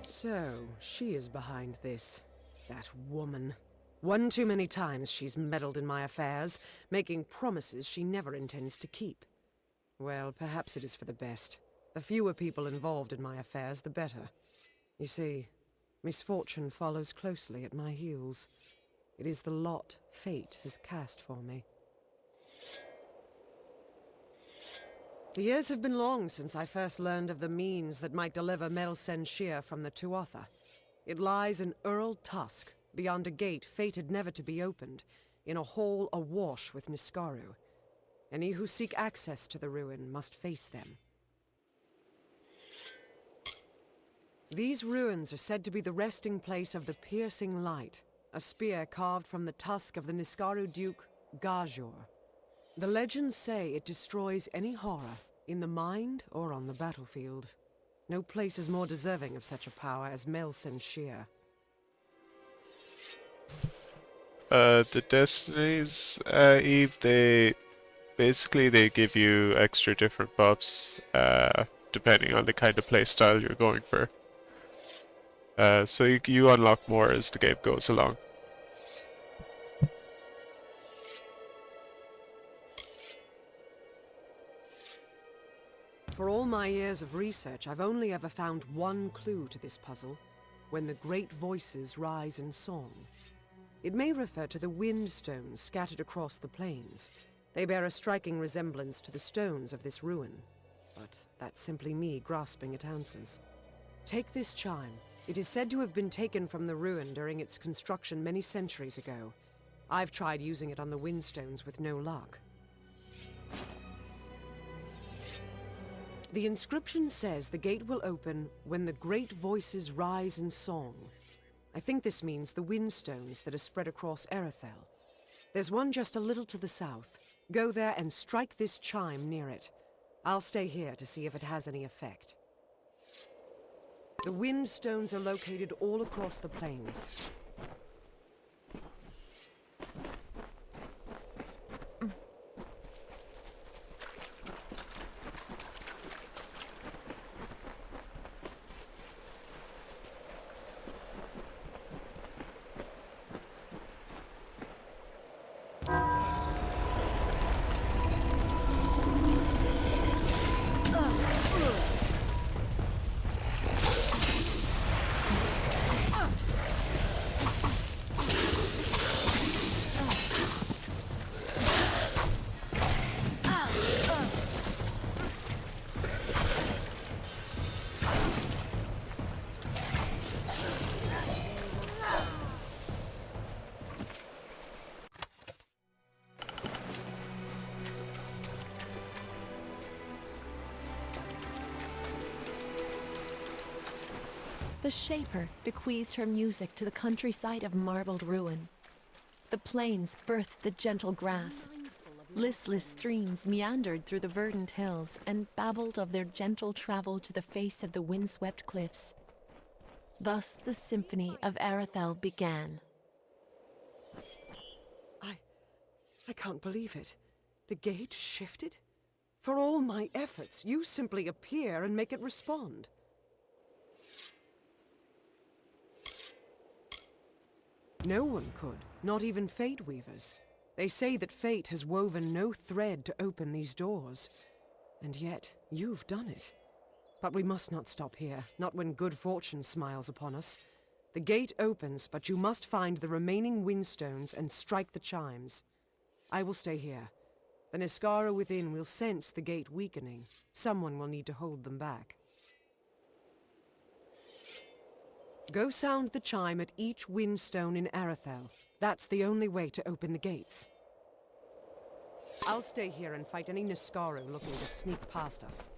So, she is behind this. That woman. One too many times she's meddled in my affairs, making promises she never intends to keep. Well, perhaps it is for the best. The fewer people involved in my affairs, the better. You see, misfortune follows closely at my heels. It is the lot fate has cast for me. The years have been long since I first learned of the means that might deliver Melsen Shear from the Tuatha. It lies in Earl Tusk, beyond a gate fated never to be opened, in a hall awash with Niskaru. Any who seek access to the ruin must face them. These ruins are said to be the resting place of the Piercing Light, a spear carved from the tusk of the Niskaru Duke, Gajor. The legends say it destroys any horror, in the mind or on the battlefield. No place is more deserving of such a power as Melsen Shear.
The Destinies, Eve, they give you extra different buffs, depending on the kind of playstyle you're going for. So you unlock more as the game goes along.
For all my years of research, I've only ever found one clue to this puzzle: when the great voices rise in song. It may refer to the wind stones scattered across the plains. They bear a striking resemblance to the stones of this ruin. But that's simply me grasping at answers. Take this chime. It is said to have been taken from the ruin during its construction many centuries ago. I've tried using it on the windstones with no luck. The inscription says the gate will open when the great voices rise in song. I think this means the windstones that are spread across Erethel. There's one just a little to the south. Go there and strike this chime near it. I'll stay here to see if it has any effect. The windstones are located all across the plains.
The Shaper bequeathed her music to the countryside of marbled ruin. The plains birthed the gentle grass. Listless streams meandered through the verdant hills and babbled of their gentle travel to the face of the windswept cliffs. Thus the symphony of Erethel began.
I can't believe it. The gate shifted? For all my efforts, you simply appear and make it respond. No one could, not even Fate Weavers. They say that fate has woven no thread to open these doors. And yet, you've done it. But we must not stop here, not when good fortune smiles upon us. The gate opens, but you must find the remaining windstones and strike the chimes. I will stay here. The Niskara within will sense the gate weakening. Someone will need to hold them back. Go sound the chime at each windstone in Erethel. That's the only way to open the gates. I'll stay here and fight any Niskara looking to sneak past us.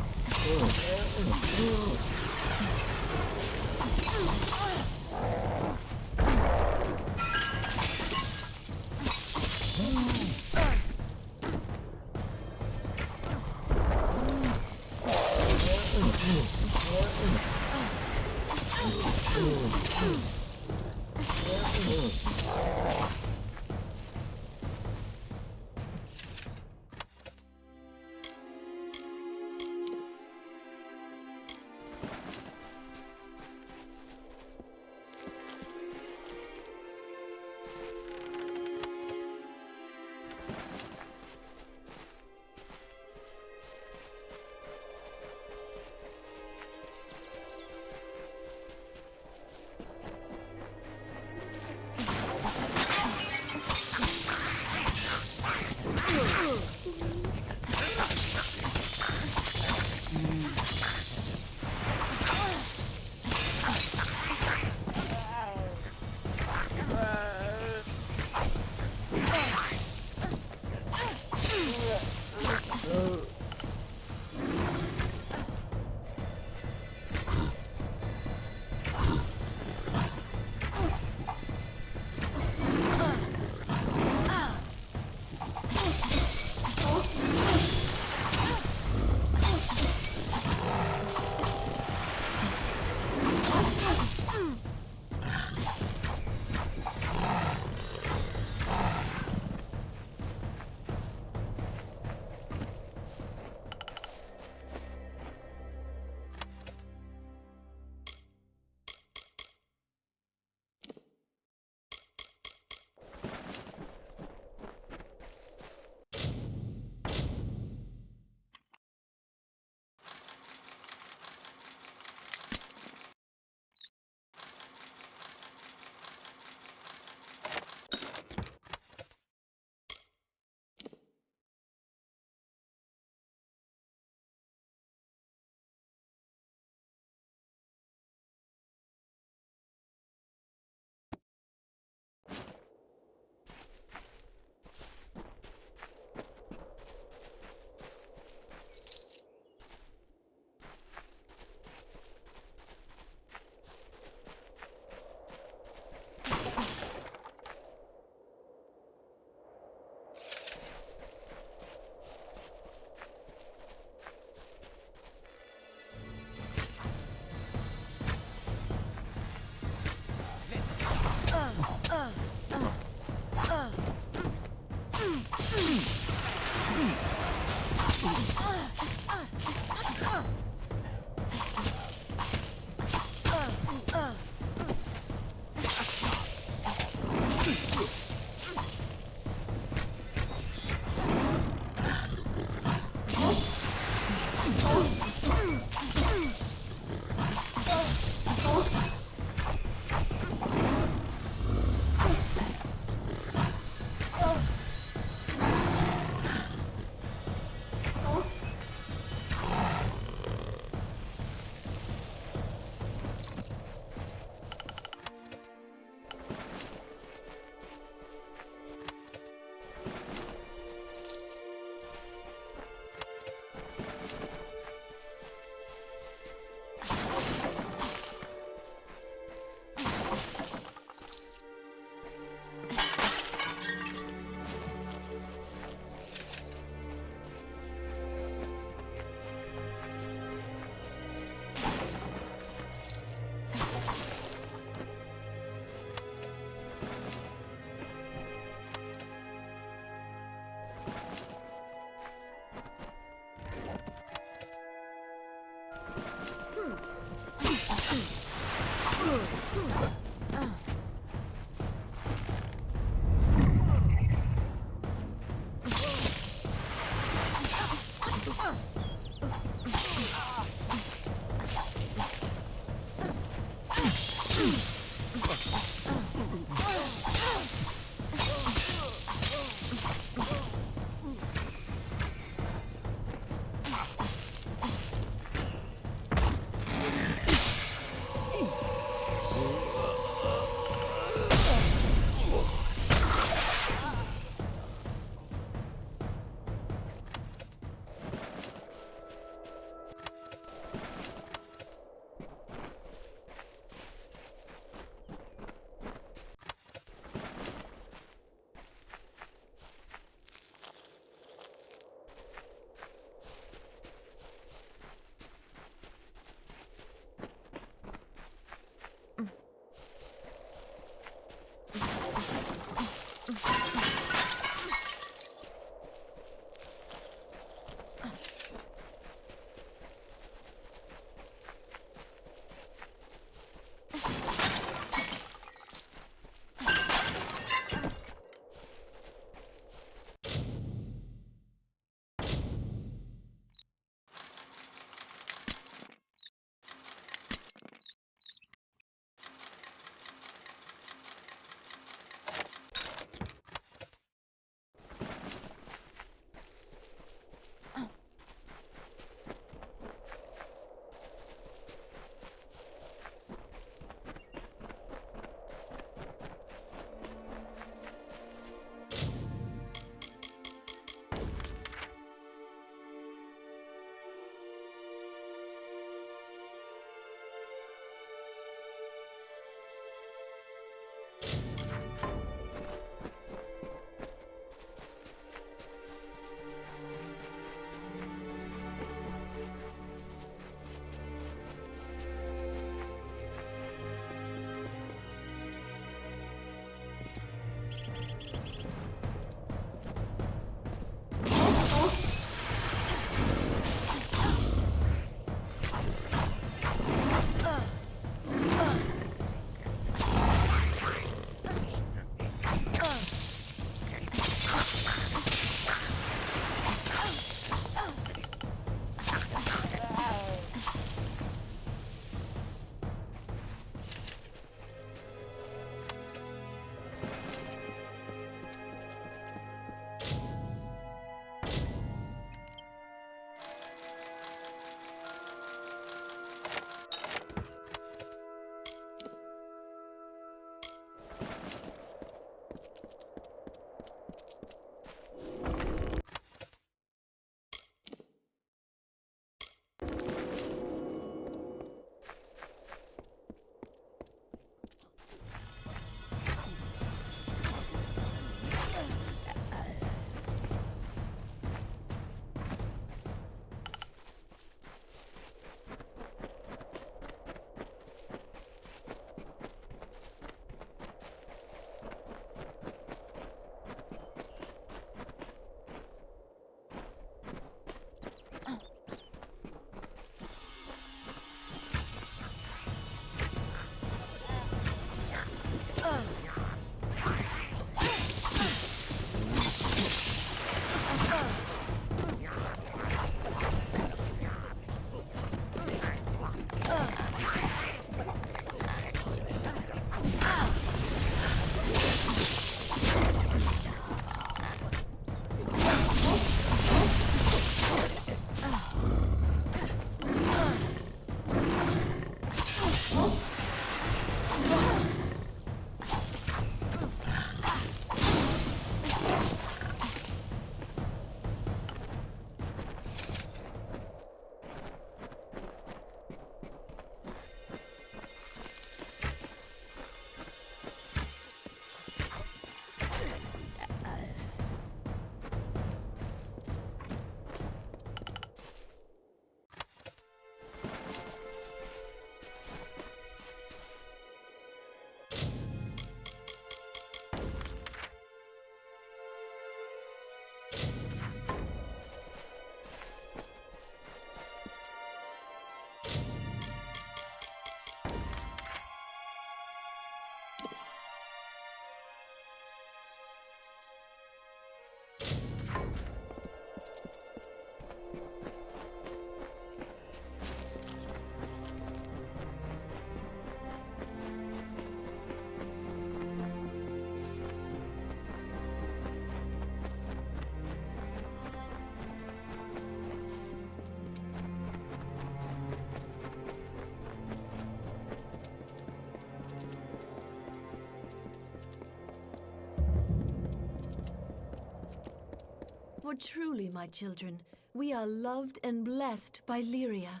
For truly, my children, we are loved and blessed by Lyria.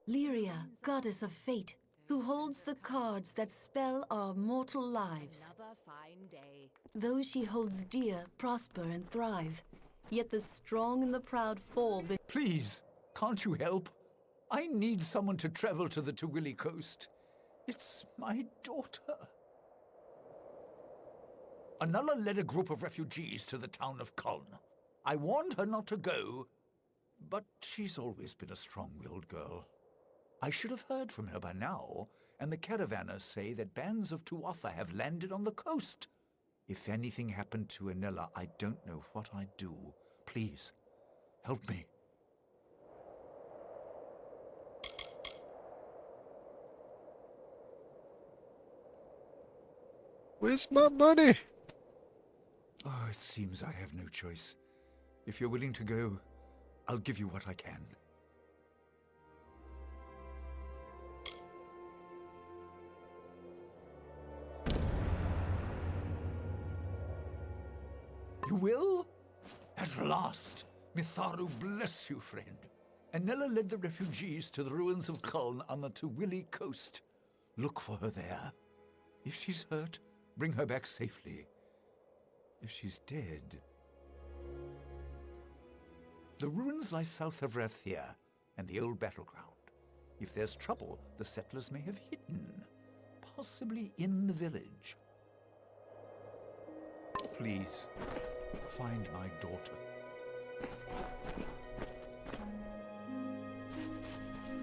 Lyria, goddess of fate, who holds the cards that spell our mortal lives.
Another fine day.
Those she holds dear prosper and thrive, yet the strong and the proud fall.
Please, can't you help? I need someone to travel to the Tawili coast. It's my daughter. Anala led a group of refugees to the town of Kuln. I warned her not to go, but she's always been a strong-willed girl. I should have heard from her by now, and the caravanners say that bands of Tuatha have landed on the coast. If anything happened to Anela, I don't know what I'd do. Please, help me.
Where's my money?
Oh, it seems I have no choice. If you're willing to go, I'll give you what I can. You will? At last! Mitharu bless you, friend. Anela led the refugees to the ruins of Kuln on the Tawili coast. Look for her there. If she's hurt, bring her back safely. If she's dead... The ruins lie south of Rathia and the old battleground. If there's trouble, the settlers may have hidden, possibly in the village. Please, find my daughter.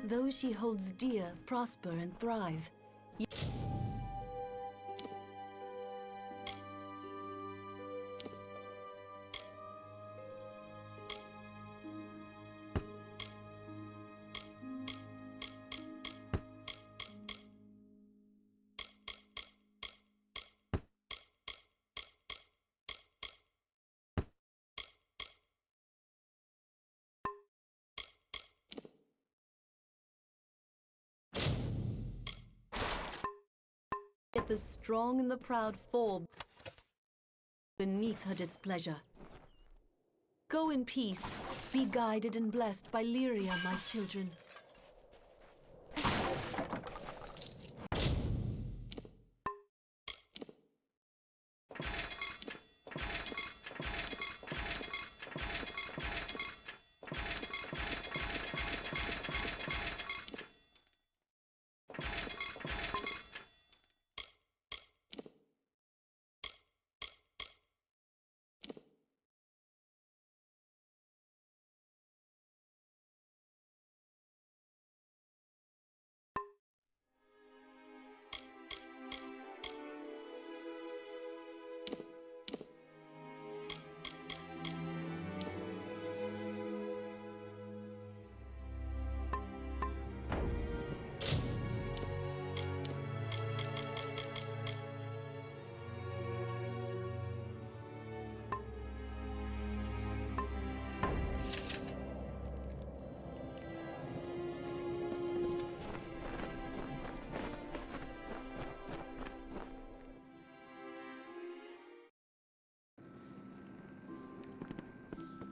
Those she holds dear prosper and thrive. Yet the strong and the proud fall beneath her displeasure. Go in peace. Be guided and blessed by Lyria, my children.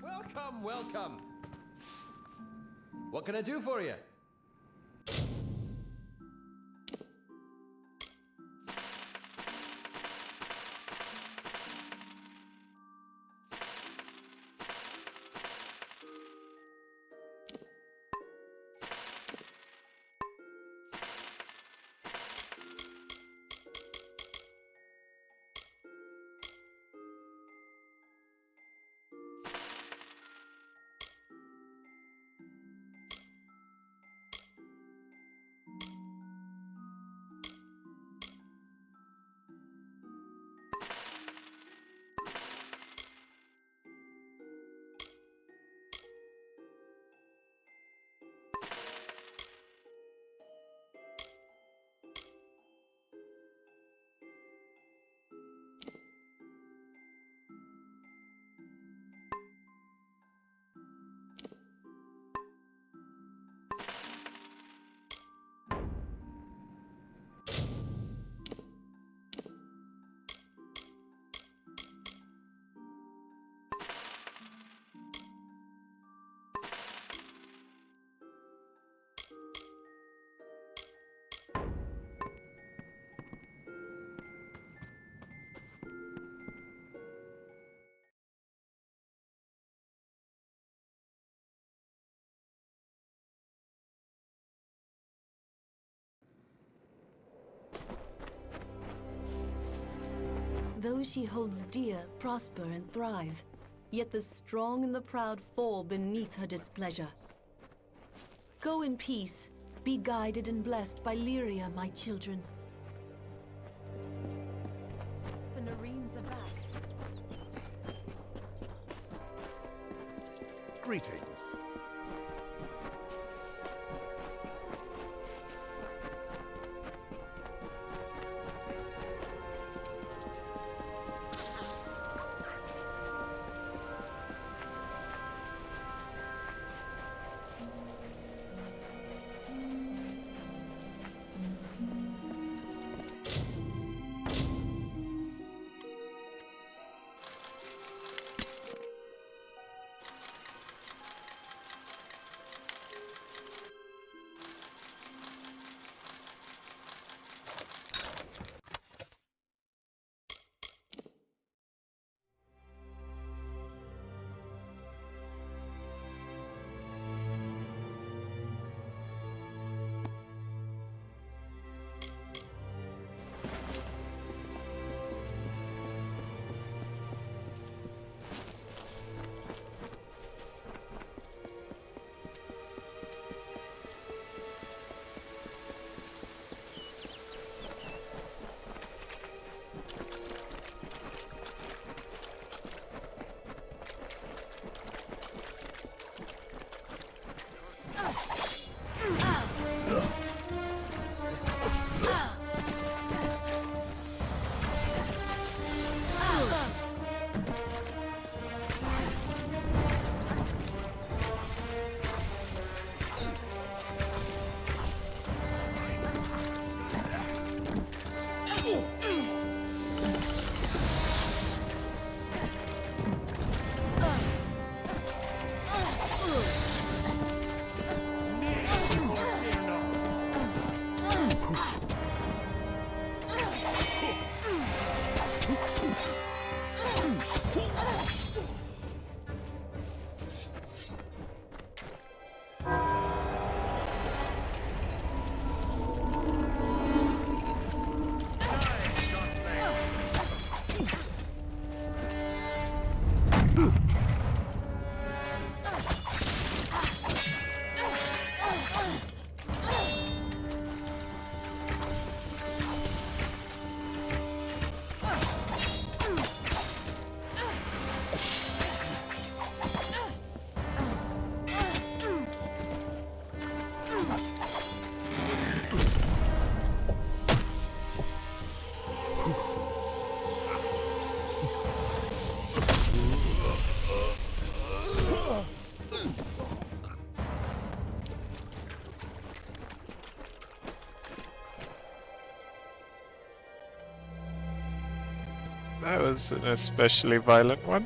Welcome, welcome. What can I do for you?
Those she holds dear prosper and thrive, yet the strong and the proud fall beneath her displeasure. Go in peace, be guided and blessed by Lyria, my children.
The Nareens are back.
Greetings.
That was an especially violent one.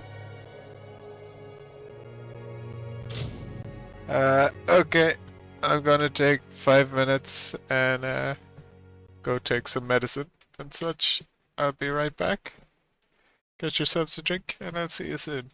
Okay, I'm gonna take 5 minutes and go take some medicine and such. I'll be right back. Get yourselves a drink and I'll see you soon.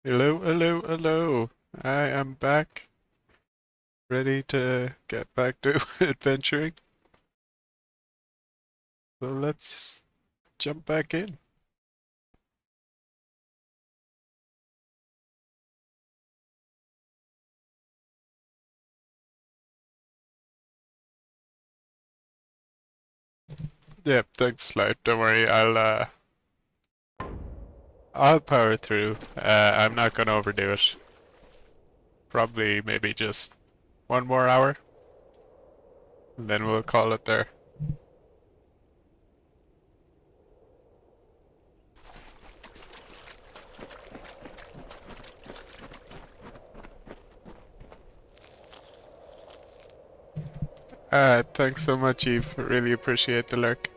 Hello, hello, hello. I am back. Ready to get back to adventuring. So let's jump back in. Yep, thanks, Light. Don't worry, I'll power through. I'm not gonna overdo it. Probably maybe just 1 more hour. And then we'll call it there. Thanks so much, Eve. Really appreciate the lurk.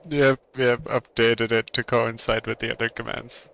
Yep, updated it to coincide with the other commands.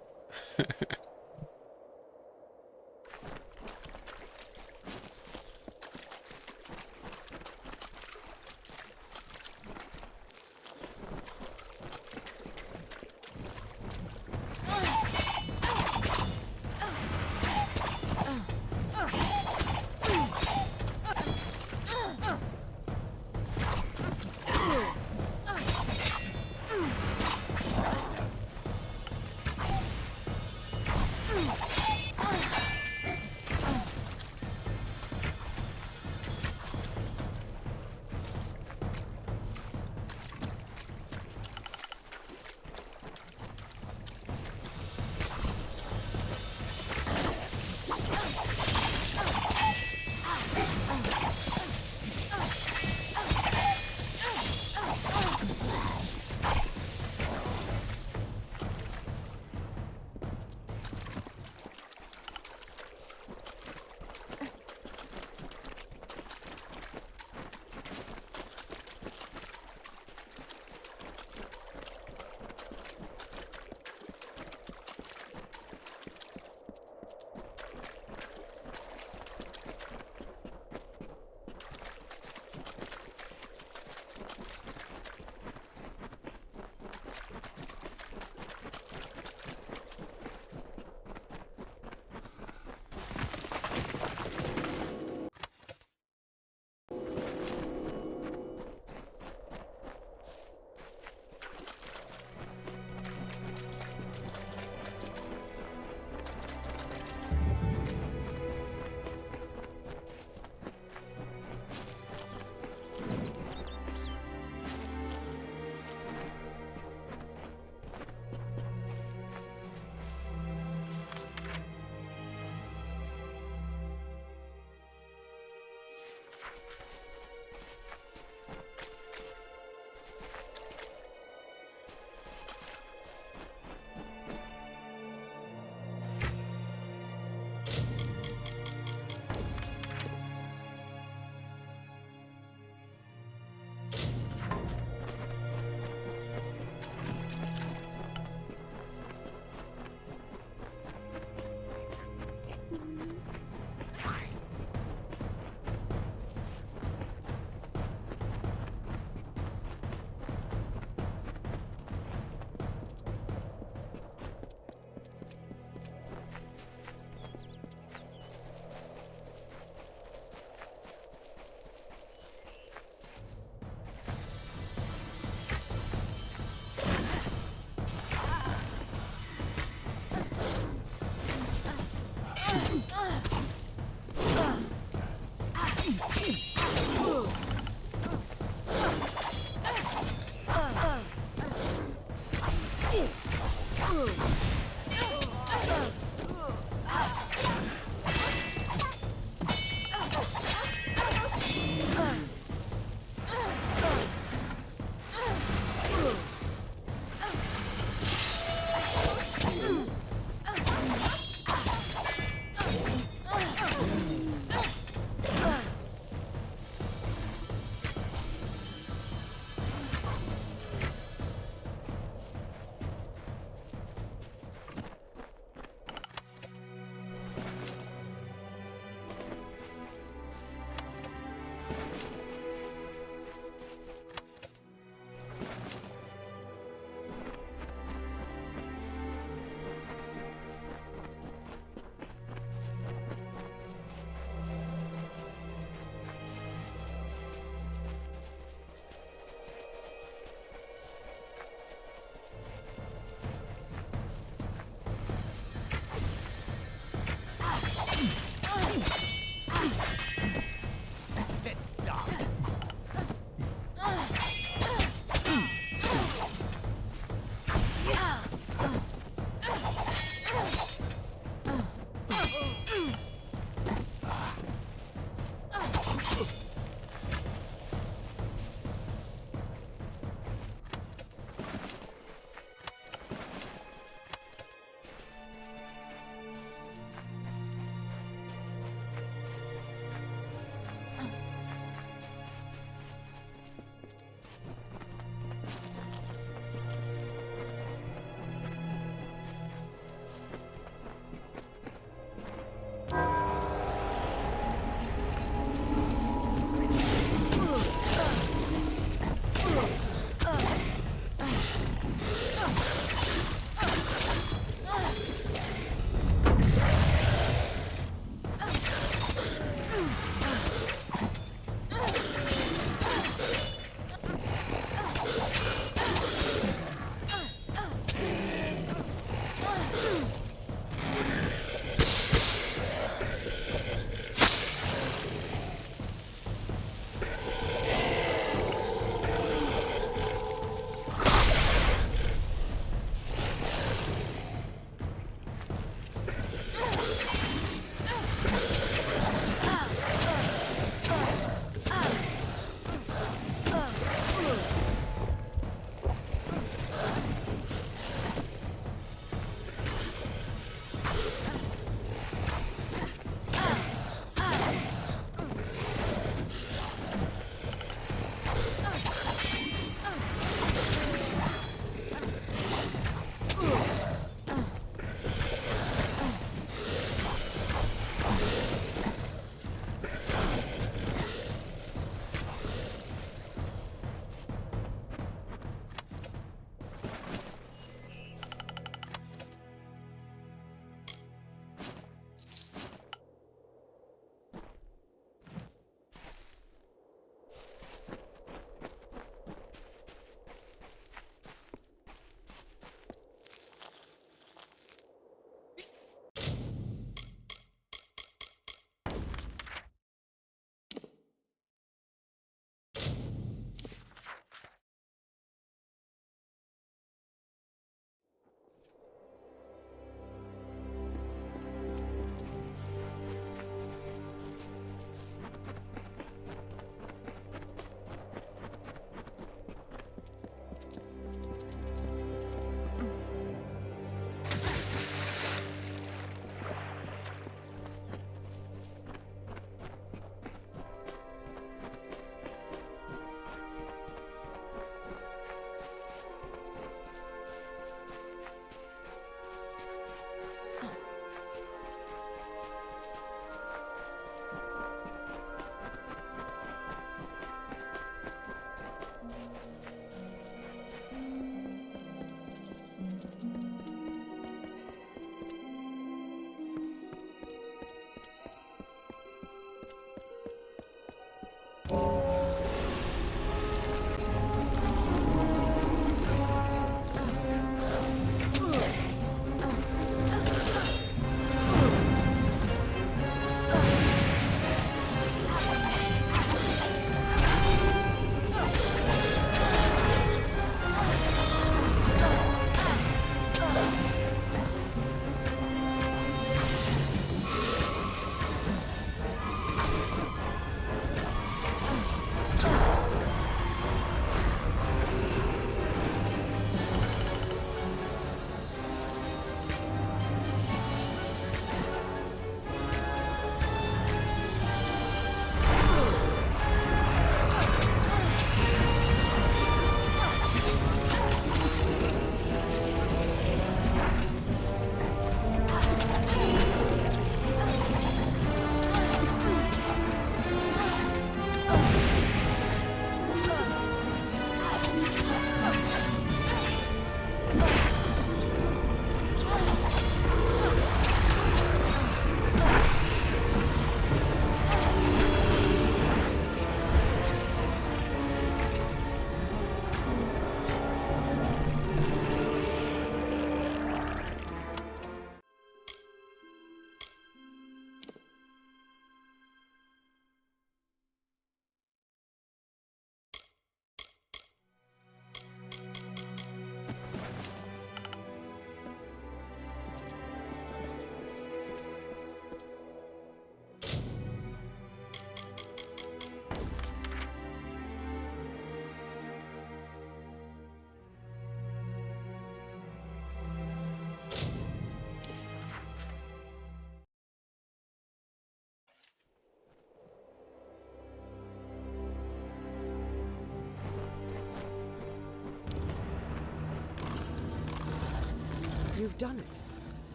you've done it.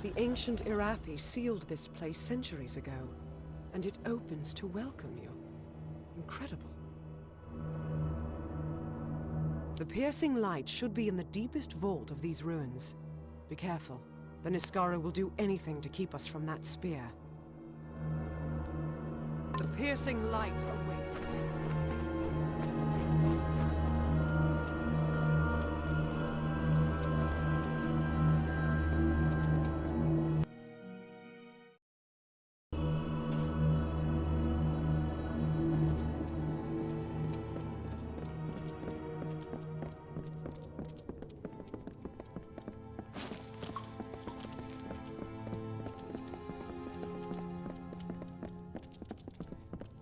The ancient Irathi sealed this place centuries ago, and it opens to welcome you. Incredible. The piercing light should be in the deepest vault of these ruins. Be careful. The Niskara will do anything to keep us from that spear. The piercing light awaits.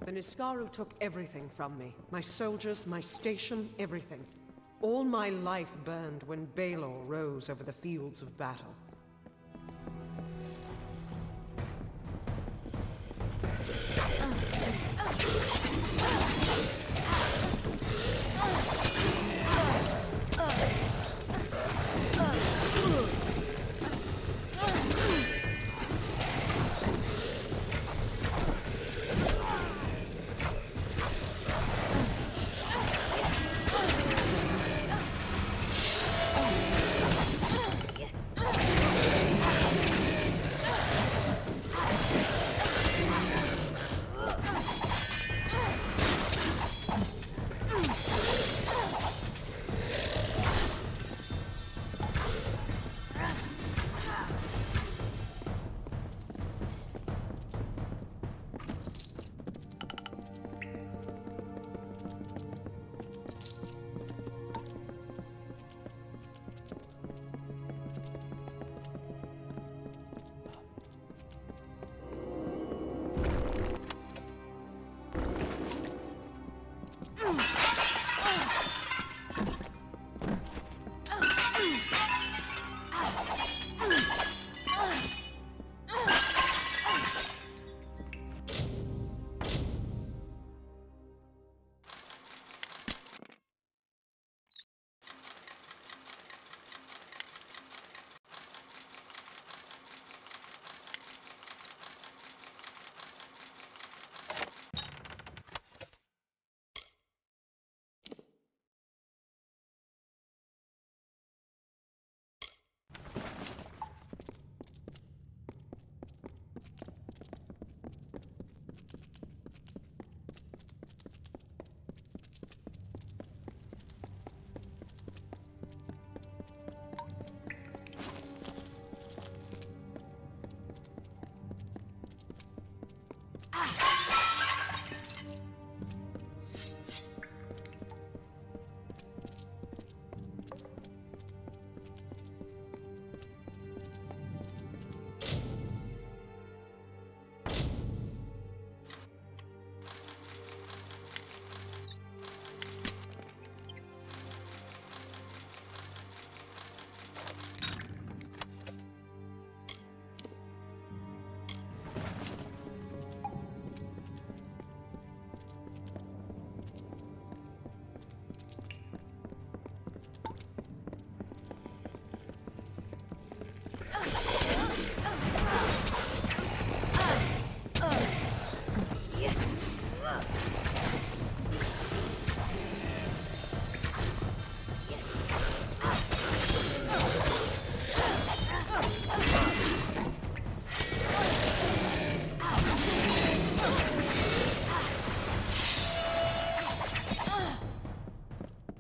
The Niskaru took everything from me. My soldiers, my station, everything. All my life burned when Balor rose over the fields of battle.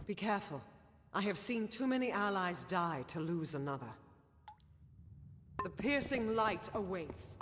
Be careful. I have seen too many allies die to lose another. The piercing light awaits.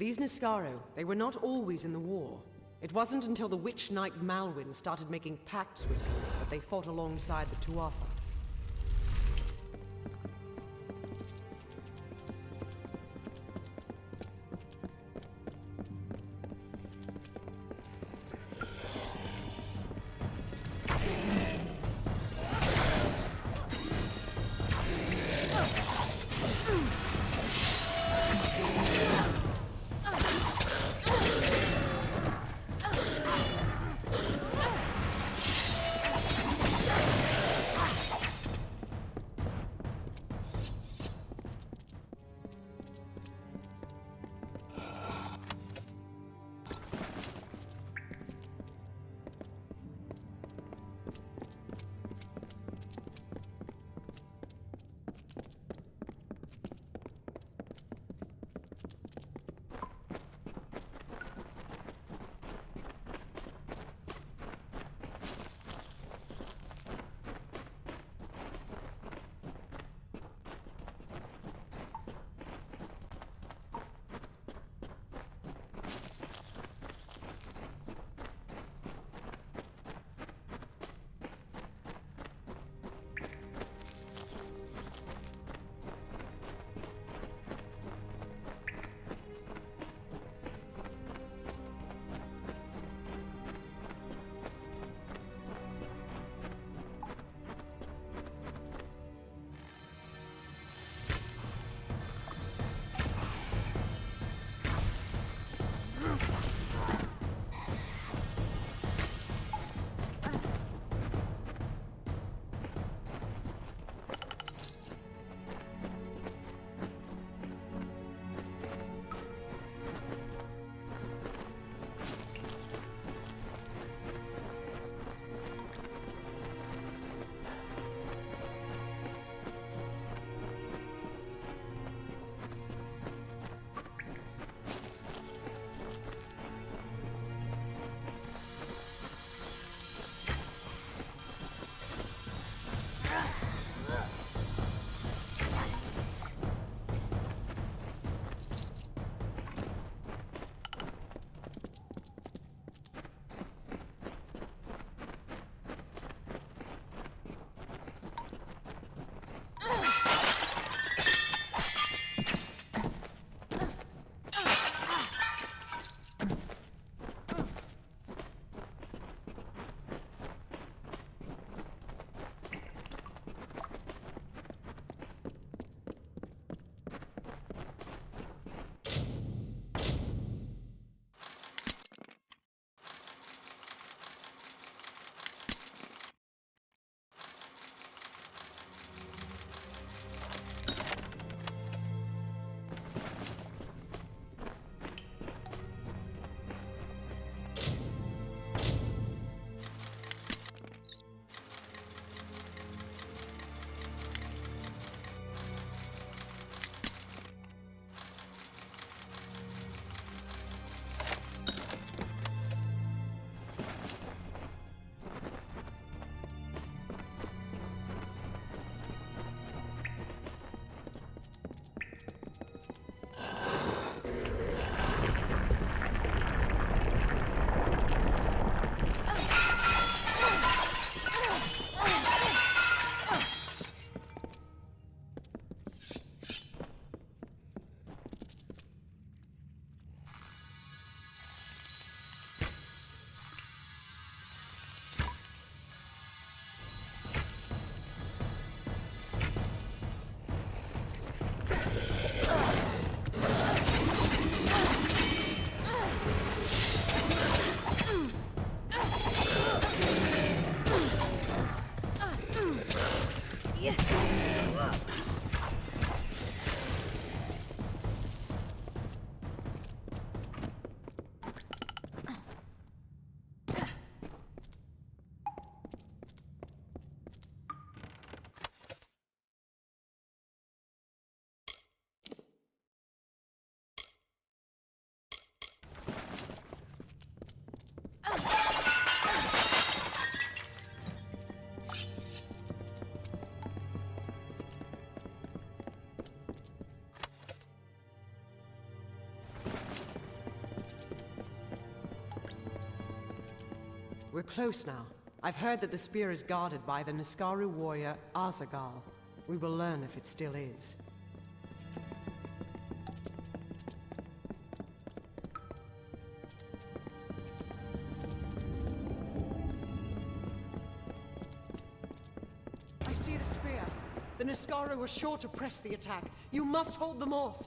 These Niscaro, they were not always in the war. It wasn't until the Witch Knight Malwyn started making pacts with them that they fought alongside the Tuatha. We're close now. I've heard that the spear is guarded by the Niskaru warrior Azagal. We will learn if it still is. I see the spear. The Niskaru were sure to press the attack. You must hold them off.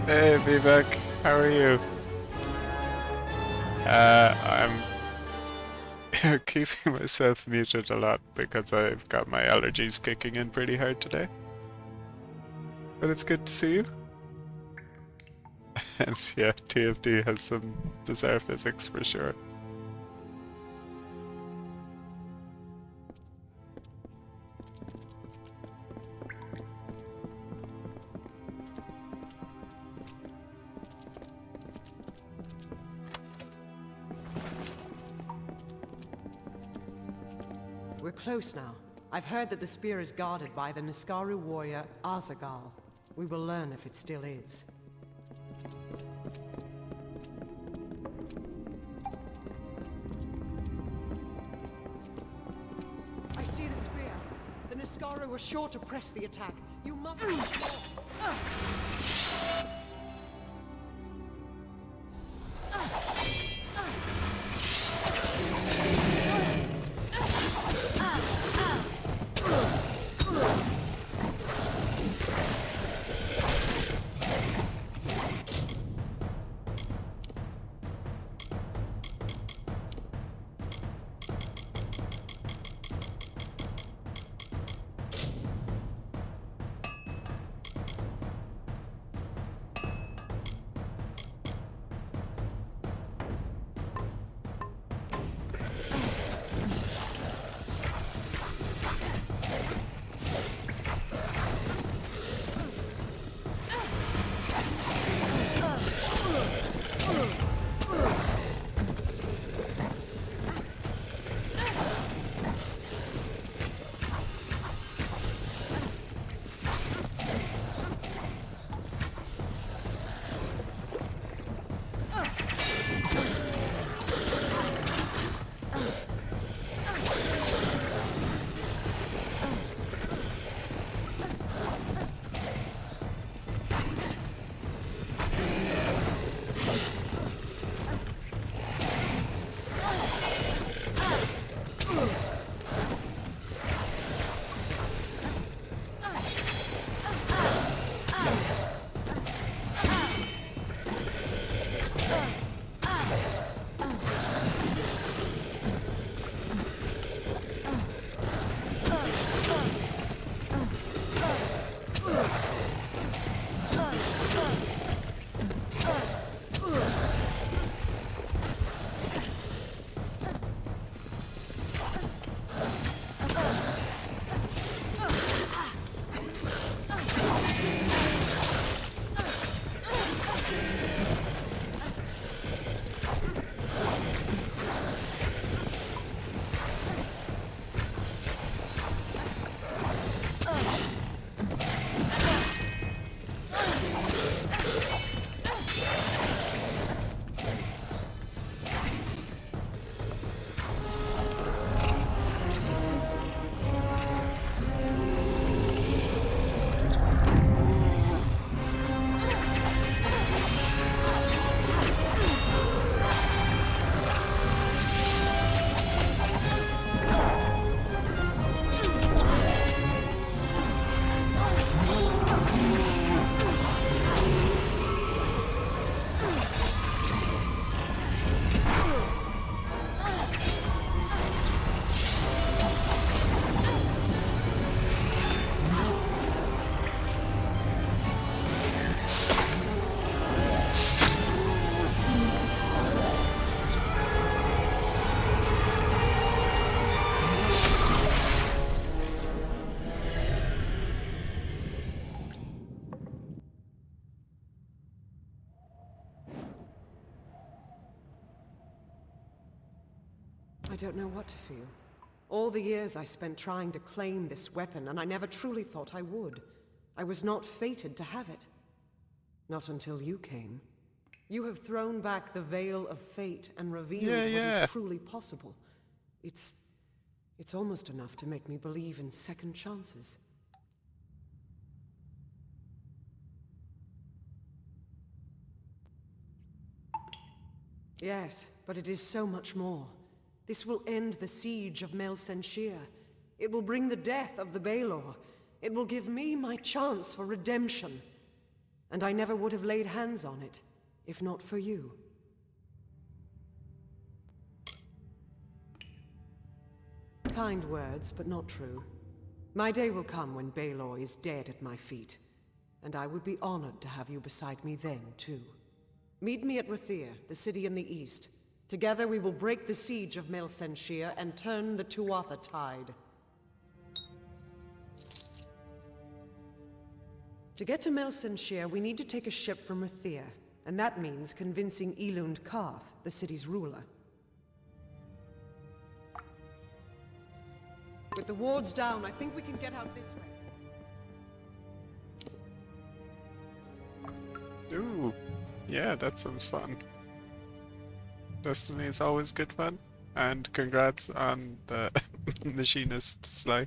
Hey, Vivek, how are you? I'm keeping myself muted a lot because I've got my allergies kicking in pretty hard today. But it's good to see you. And yeah, TFD has some bizarre physics for sure.
We're close now. I've heard that the spear is guarded by the Niskaru warrior Azagal. We will learn if it still is. I see the spear. The Niskaru were sure to press the attack. You must... I don't know what to feel. All the years I spent trying to claim this weapon, and I never truly thought I would. I was not fated to have it. Not until you came. You have thrown back the veil of fate and revealed what is truly possible. It's almost enough to make me believe in second chances. Yes, but it is so much more. This will end the siege of Mel Senshir. It will bring the death of the Baelor. It will give me my chance for redemption. And I never would have laid hands on it, if not for you. Kind words, but not true. My day will come when Baelor is dead at my feet. And I would be honored to have you beside me then, too. Meet me at Rathir, the city in the east. Together we will break the siege of Mel Senshir and turn the Tuatha tide. To get to Mel Senshir, we need to take a ship from Rathir, and that means convincing Elund Karth, the city's ruler. With the wards down, I think we can get out this way.
Ooh, yeah, that sounds fun. Destiny is always good fun, and congrats on the machinist slay.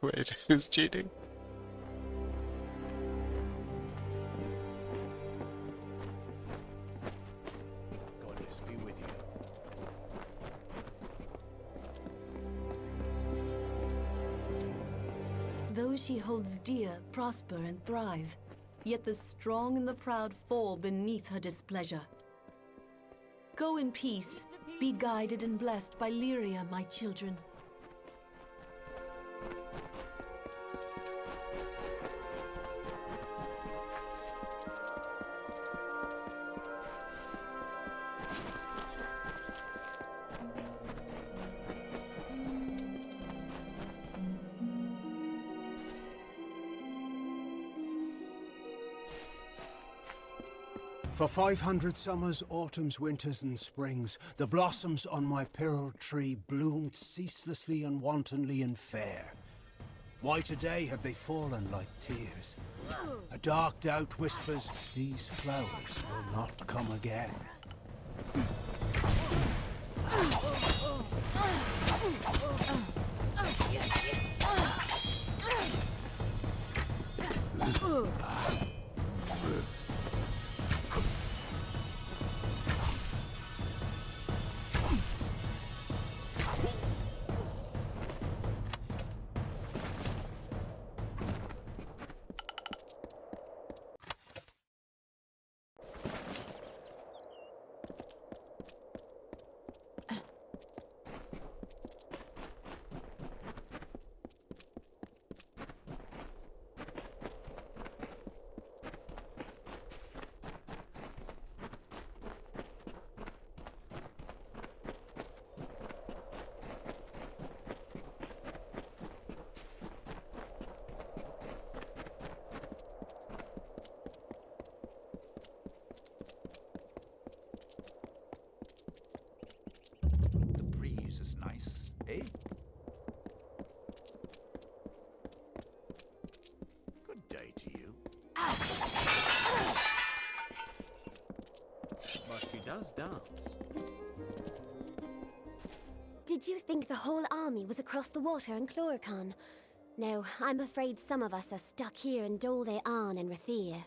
Wait, who's cheating?
Goddess be with you.
Those she holds dear prosper and thrive, yet the strong and the proud fall beneath her displeasure. Go in peace, be guided and blessed by Lyria, my children.
For 500 summers, autumns, winters, and springs, the blossoms on my pearl tree bloomed ceaselessly and wantonly and fair. Why today have they fallen like tears? A dark doubt whispers, these flowers will not come again.
Nice, eh? Good day to you.
But she does dance.
Did you think the whole army was across the water in Chlorocan? No, I'm afraid some of us are stuck here in Dol de Arn and Rathir.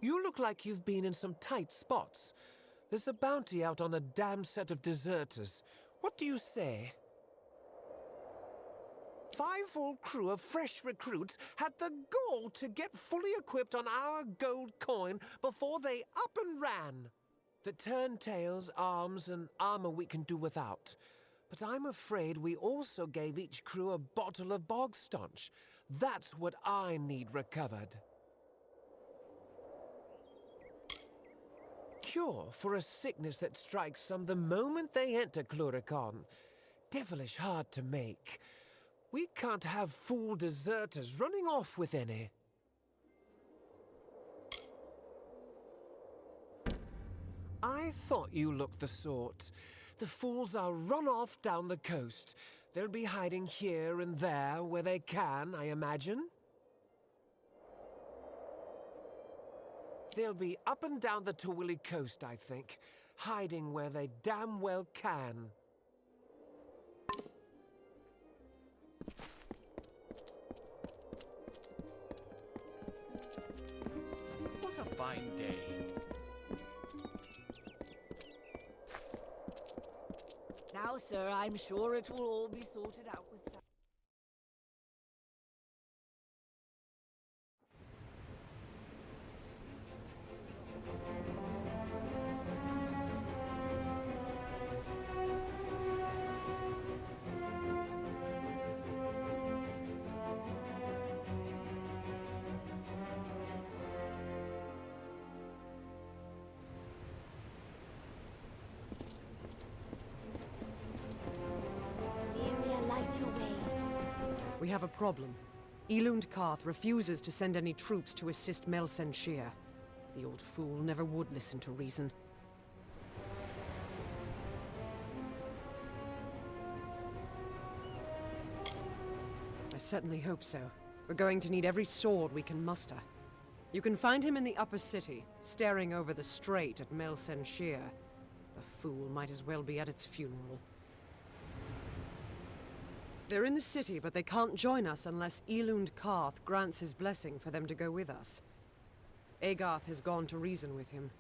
You look like you've been in some tight spots. There's a bounty out on a damn set of deserters. What do you say? 5 full crew of fresh recruits had the gall to get fully equipped on our gold coin before they up and ran. The turntails, arms, and armor we can do without. But I'm afraid we also gave each crew a bottle of bog staunch. That's what I need recovered. Cure for a sickness that strikes some the moment they enter Cluricon. Devilish hard to make. We can't have fool deserters running off with any. I thought you looked the sort. The fools are run off down the coast. They'll be hiding here and there where they can, I imagine. They'll be up and down the Tawili coast, I think, hiding where they damn well can.
What a fine day.
Now, sir, I'm sure it will all be sorted out with time.
We have a problem. Elund Karth refuses to send any troops to assist Melsen Shir. The old fool never would listen to reason. I certainly hope so. We're going to need every sword we can muster. You can find him in the upper city, staring over the strait at Melsen Shir. The fool might as well be at its funeral. They're in the city, but they can't join us unless Elund Karth grants his blessing for them to go with us. Agarth has gone to reason with him.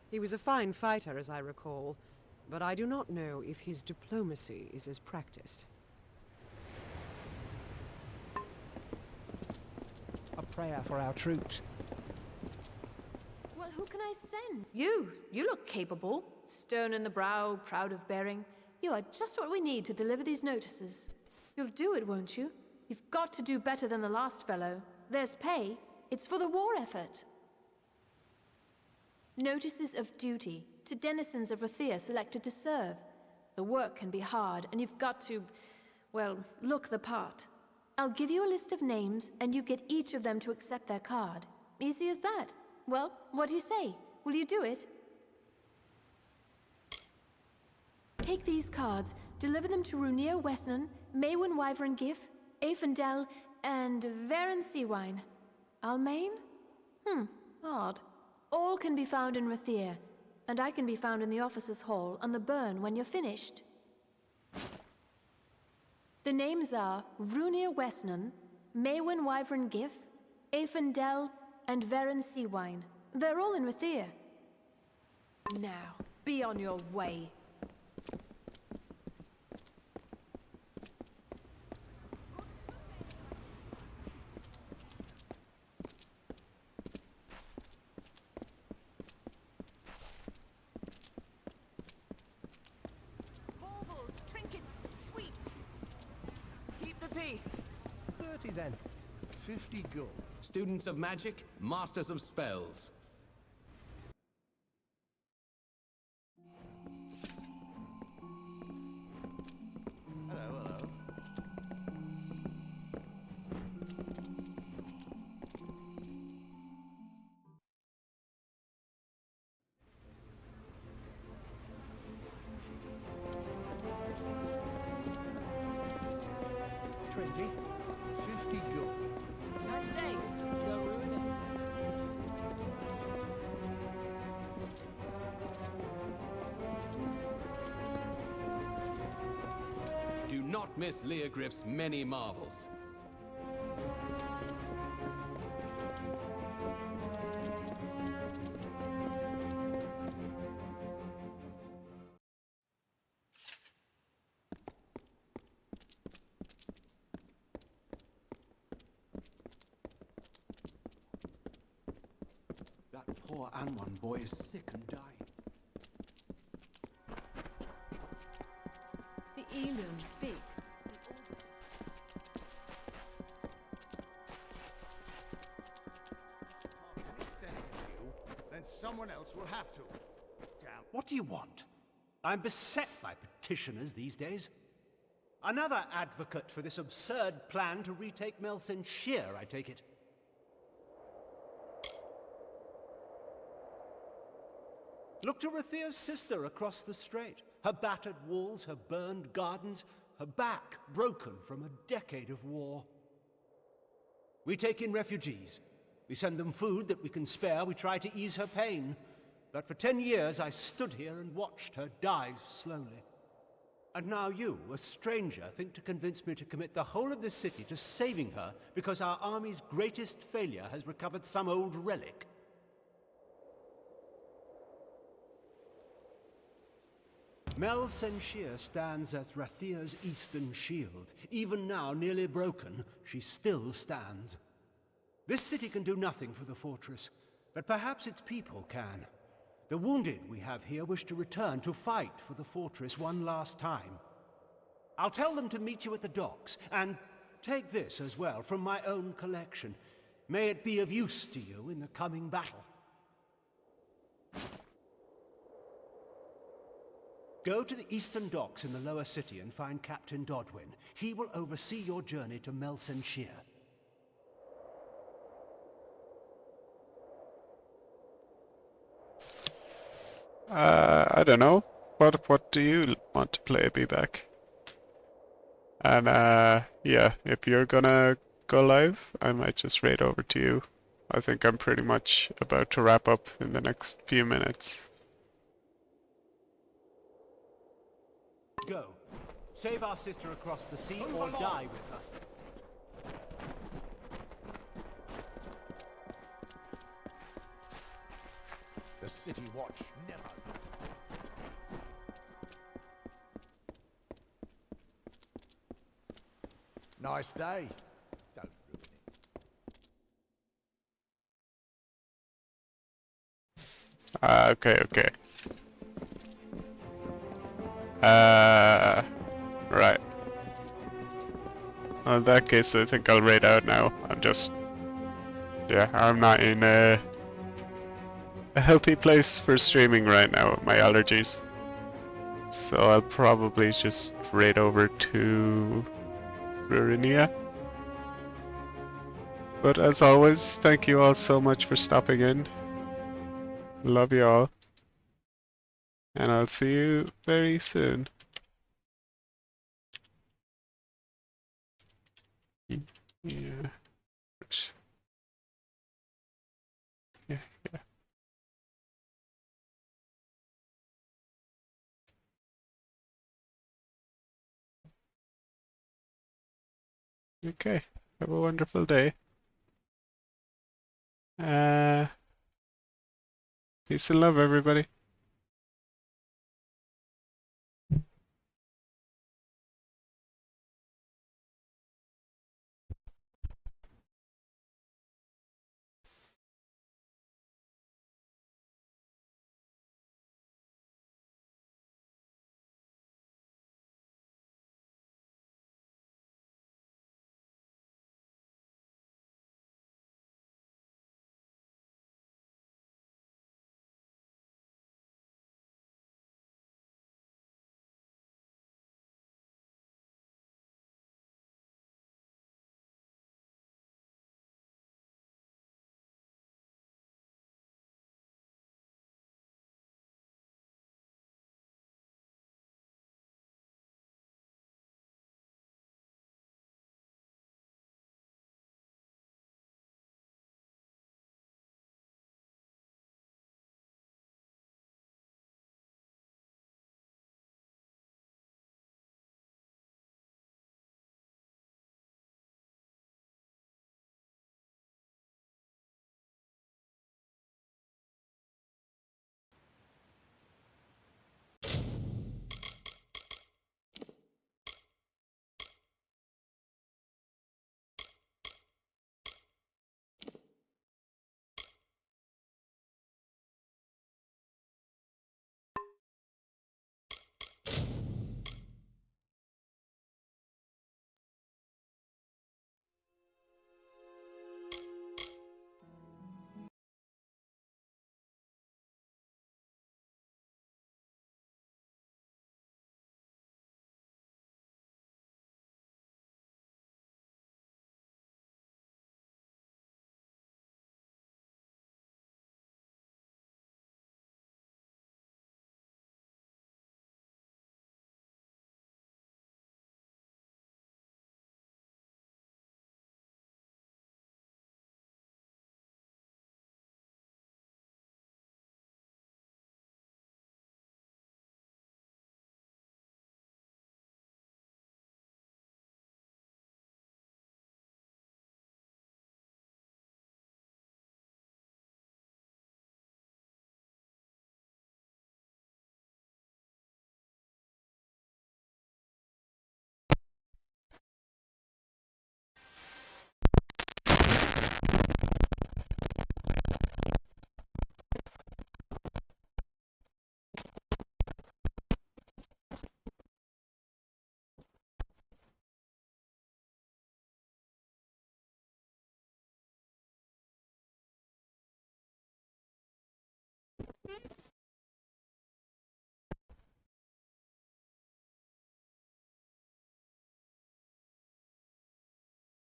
He was a fine fighter, as I recall, but I do not know if his diplomacy is as practiced.
A prayer for our troops.
Well, who can I send? You look capable. Stern in the brow, proud of bearing. You are just what we need to deliver these notices. You'll do it, won't you? You've got to do better than the last fellow. There's pay. It's for the war effort. Notices of duty to denizens of Rathia selected to serve. The work can be hard, and you've got to, well, look the part. I'll give you a list of names, and you get each of them to accept their card. Easy as that. Well, what do you say? Will you do it? Take these cards, deliver them to Runir Wesnan, Maywin Wyvern Gif, Aefendel, and Varen Seawine. Almain? Odd. All can be found in Rathir, and I can be found in the officers' hall on the burn when you're finished. The names are Runir Wesnan, Maywin Wyvern Gif, Aefendel, and Varen Seawine. They're all in Rathir. Now, be on your way.
Peace.
30 then. 50 gold. Students of magic, masters of spells.
Hello.
20, 50 gold.
I say, don't ruin it.
Do not miss Leogriff's many marvels.
That poor Anwan boy is sick and dying.
The Elum speaks.
Any sense into you, then someone else will have to. Damn. What do you want? I'm beset by petitioners these days. Another advocate for this absurd plan to retake Melsen Shear, I take it. Look to Rathia's sister across the strait. Her battered walls, her burned gardens, her back broken from a decade of war. We take in refugees. We send them food that we can spare. We try to ease her pain. But for 10 years I stood here and watched her die slowly. And now you, a stranger, think to convince me to commit the whole of this city to saving her because our army's greatest failure has recovered some old relic. Melsen Shear stands as Rathia's eastern shield. Even now, nearly broken, she still stands. This city can do nothing for the fortress, but perhaps its people can. The wounded we have here wish to return to fight for the fortress one last time. I'll tell them to meet you at the docks, and take this as well from my own collection. May it be of use to you in the coming battle. Go to the eastern docks in the lower city and find Captain Dodwin. He will oversee your journey to Melsen Shear.
I don't know. What do you want to play? Be back. And yeah, if you're gonna go live, I might just raid over to you. I think I'm pretty much about to wrap up in the next few minutes.
Go. Save our sister across the sea or die with her.
The City Watch never. Nice day. Don't ruin it.
Okay. Right. Well, in that case, I think I'll raid out now. I'm not in a healthy place for streaming right now with my allergies. So I'll probably just raid over to Rurinia. But as always, thank you all so much for stopping in. Love you all. And I'll see you very soon. Yeah. Okay. Have a wonderful day. Peace and love, everybody.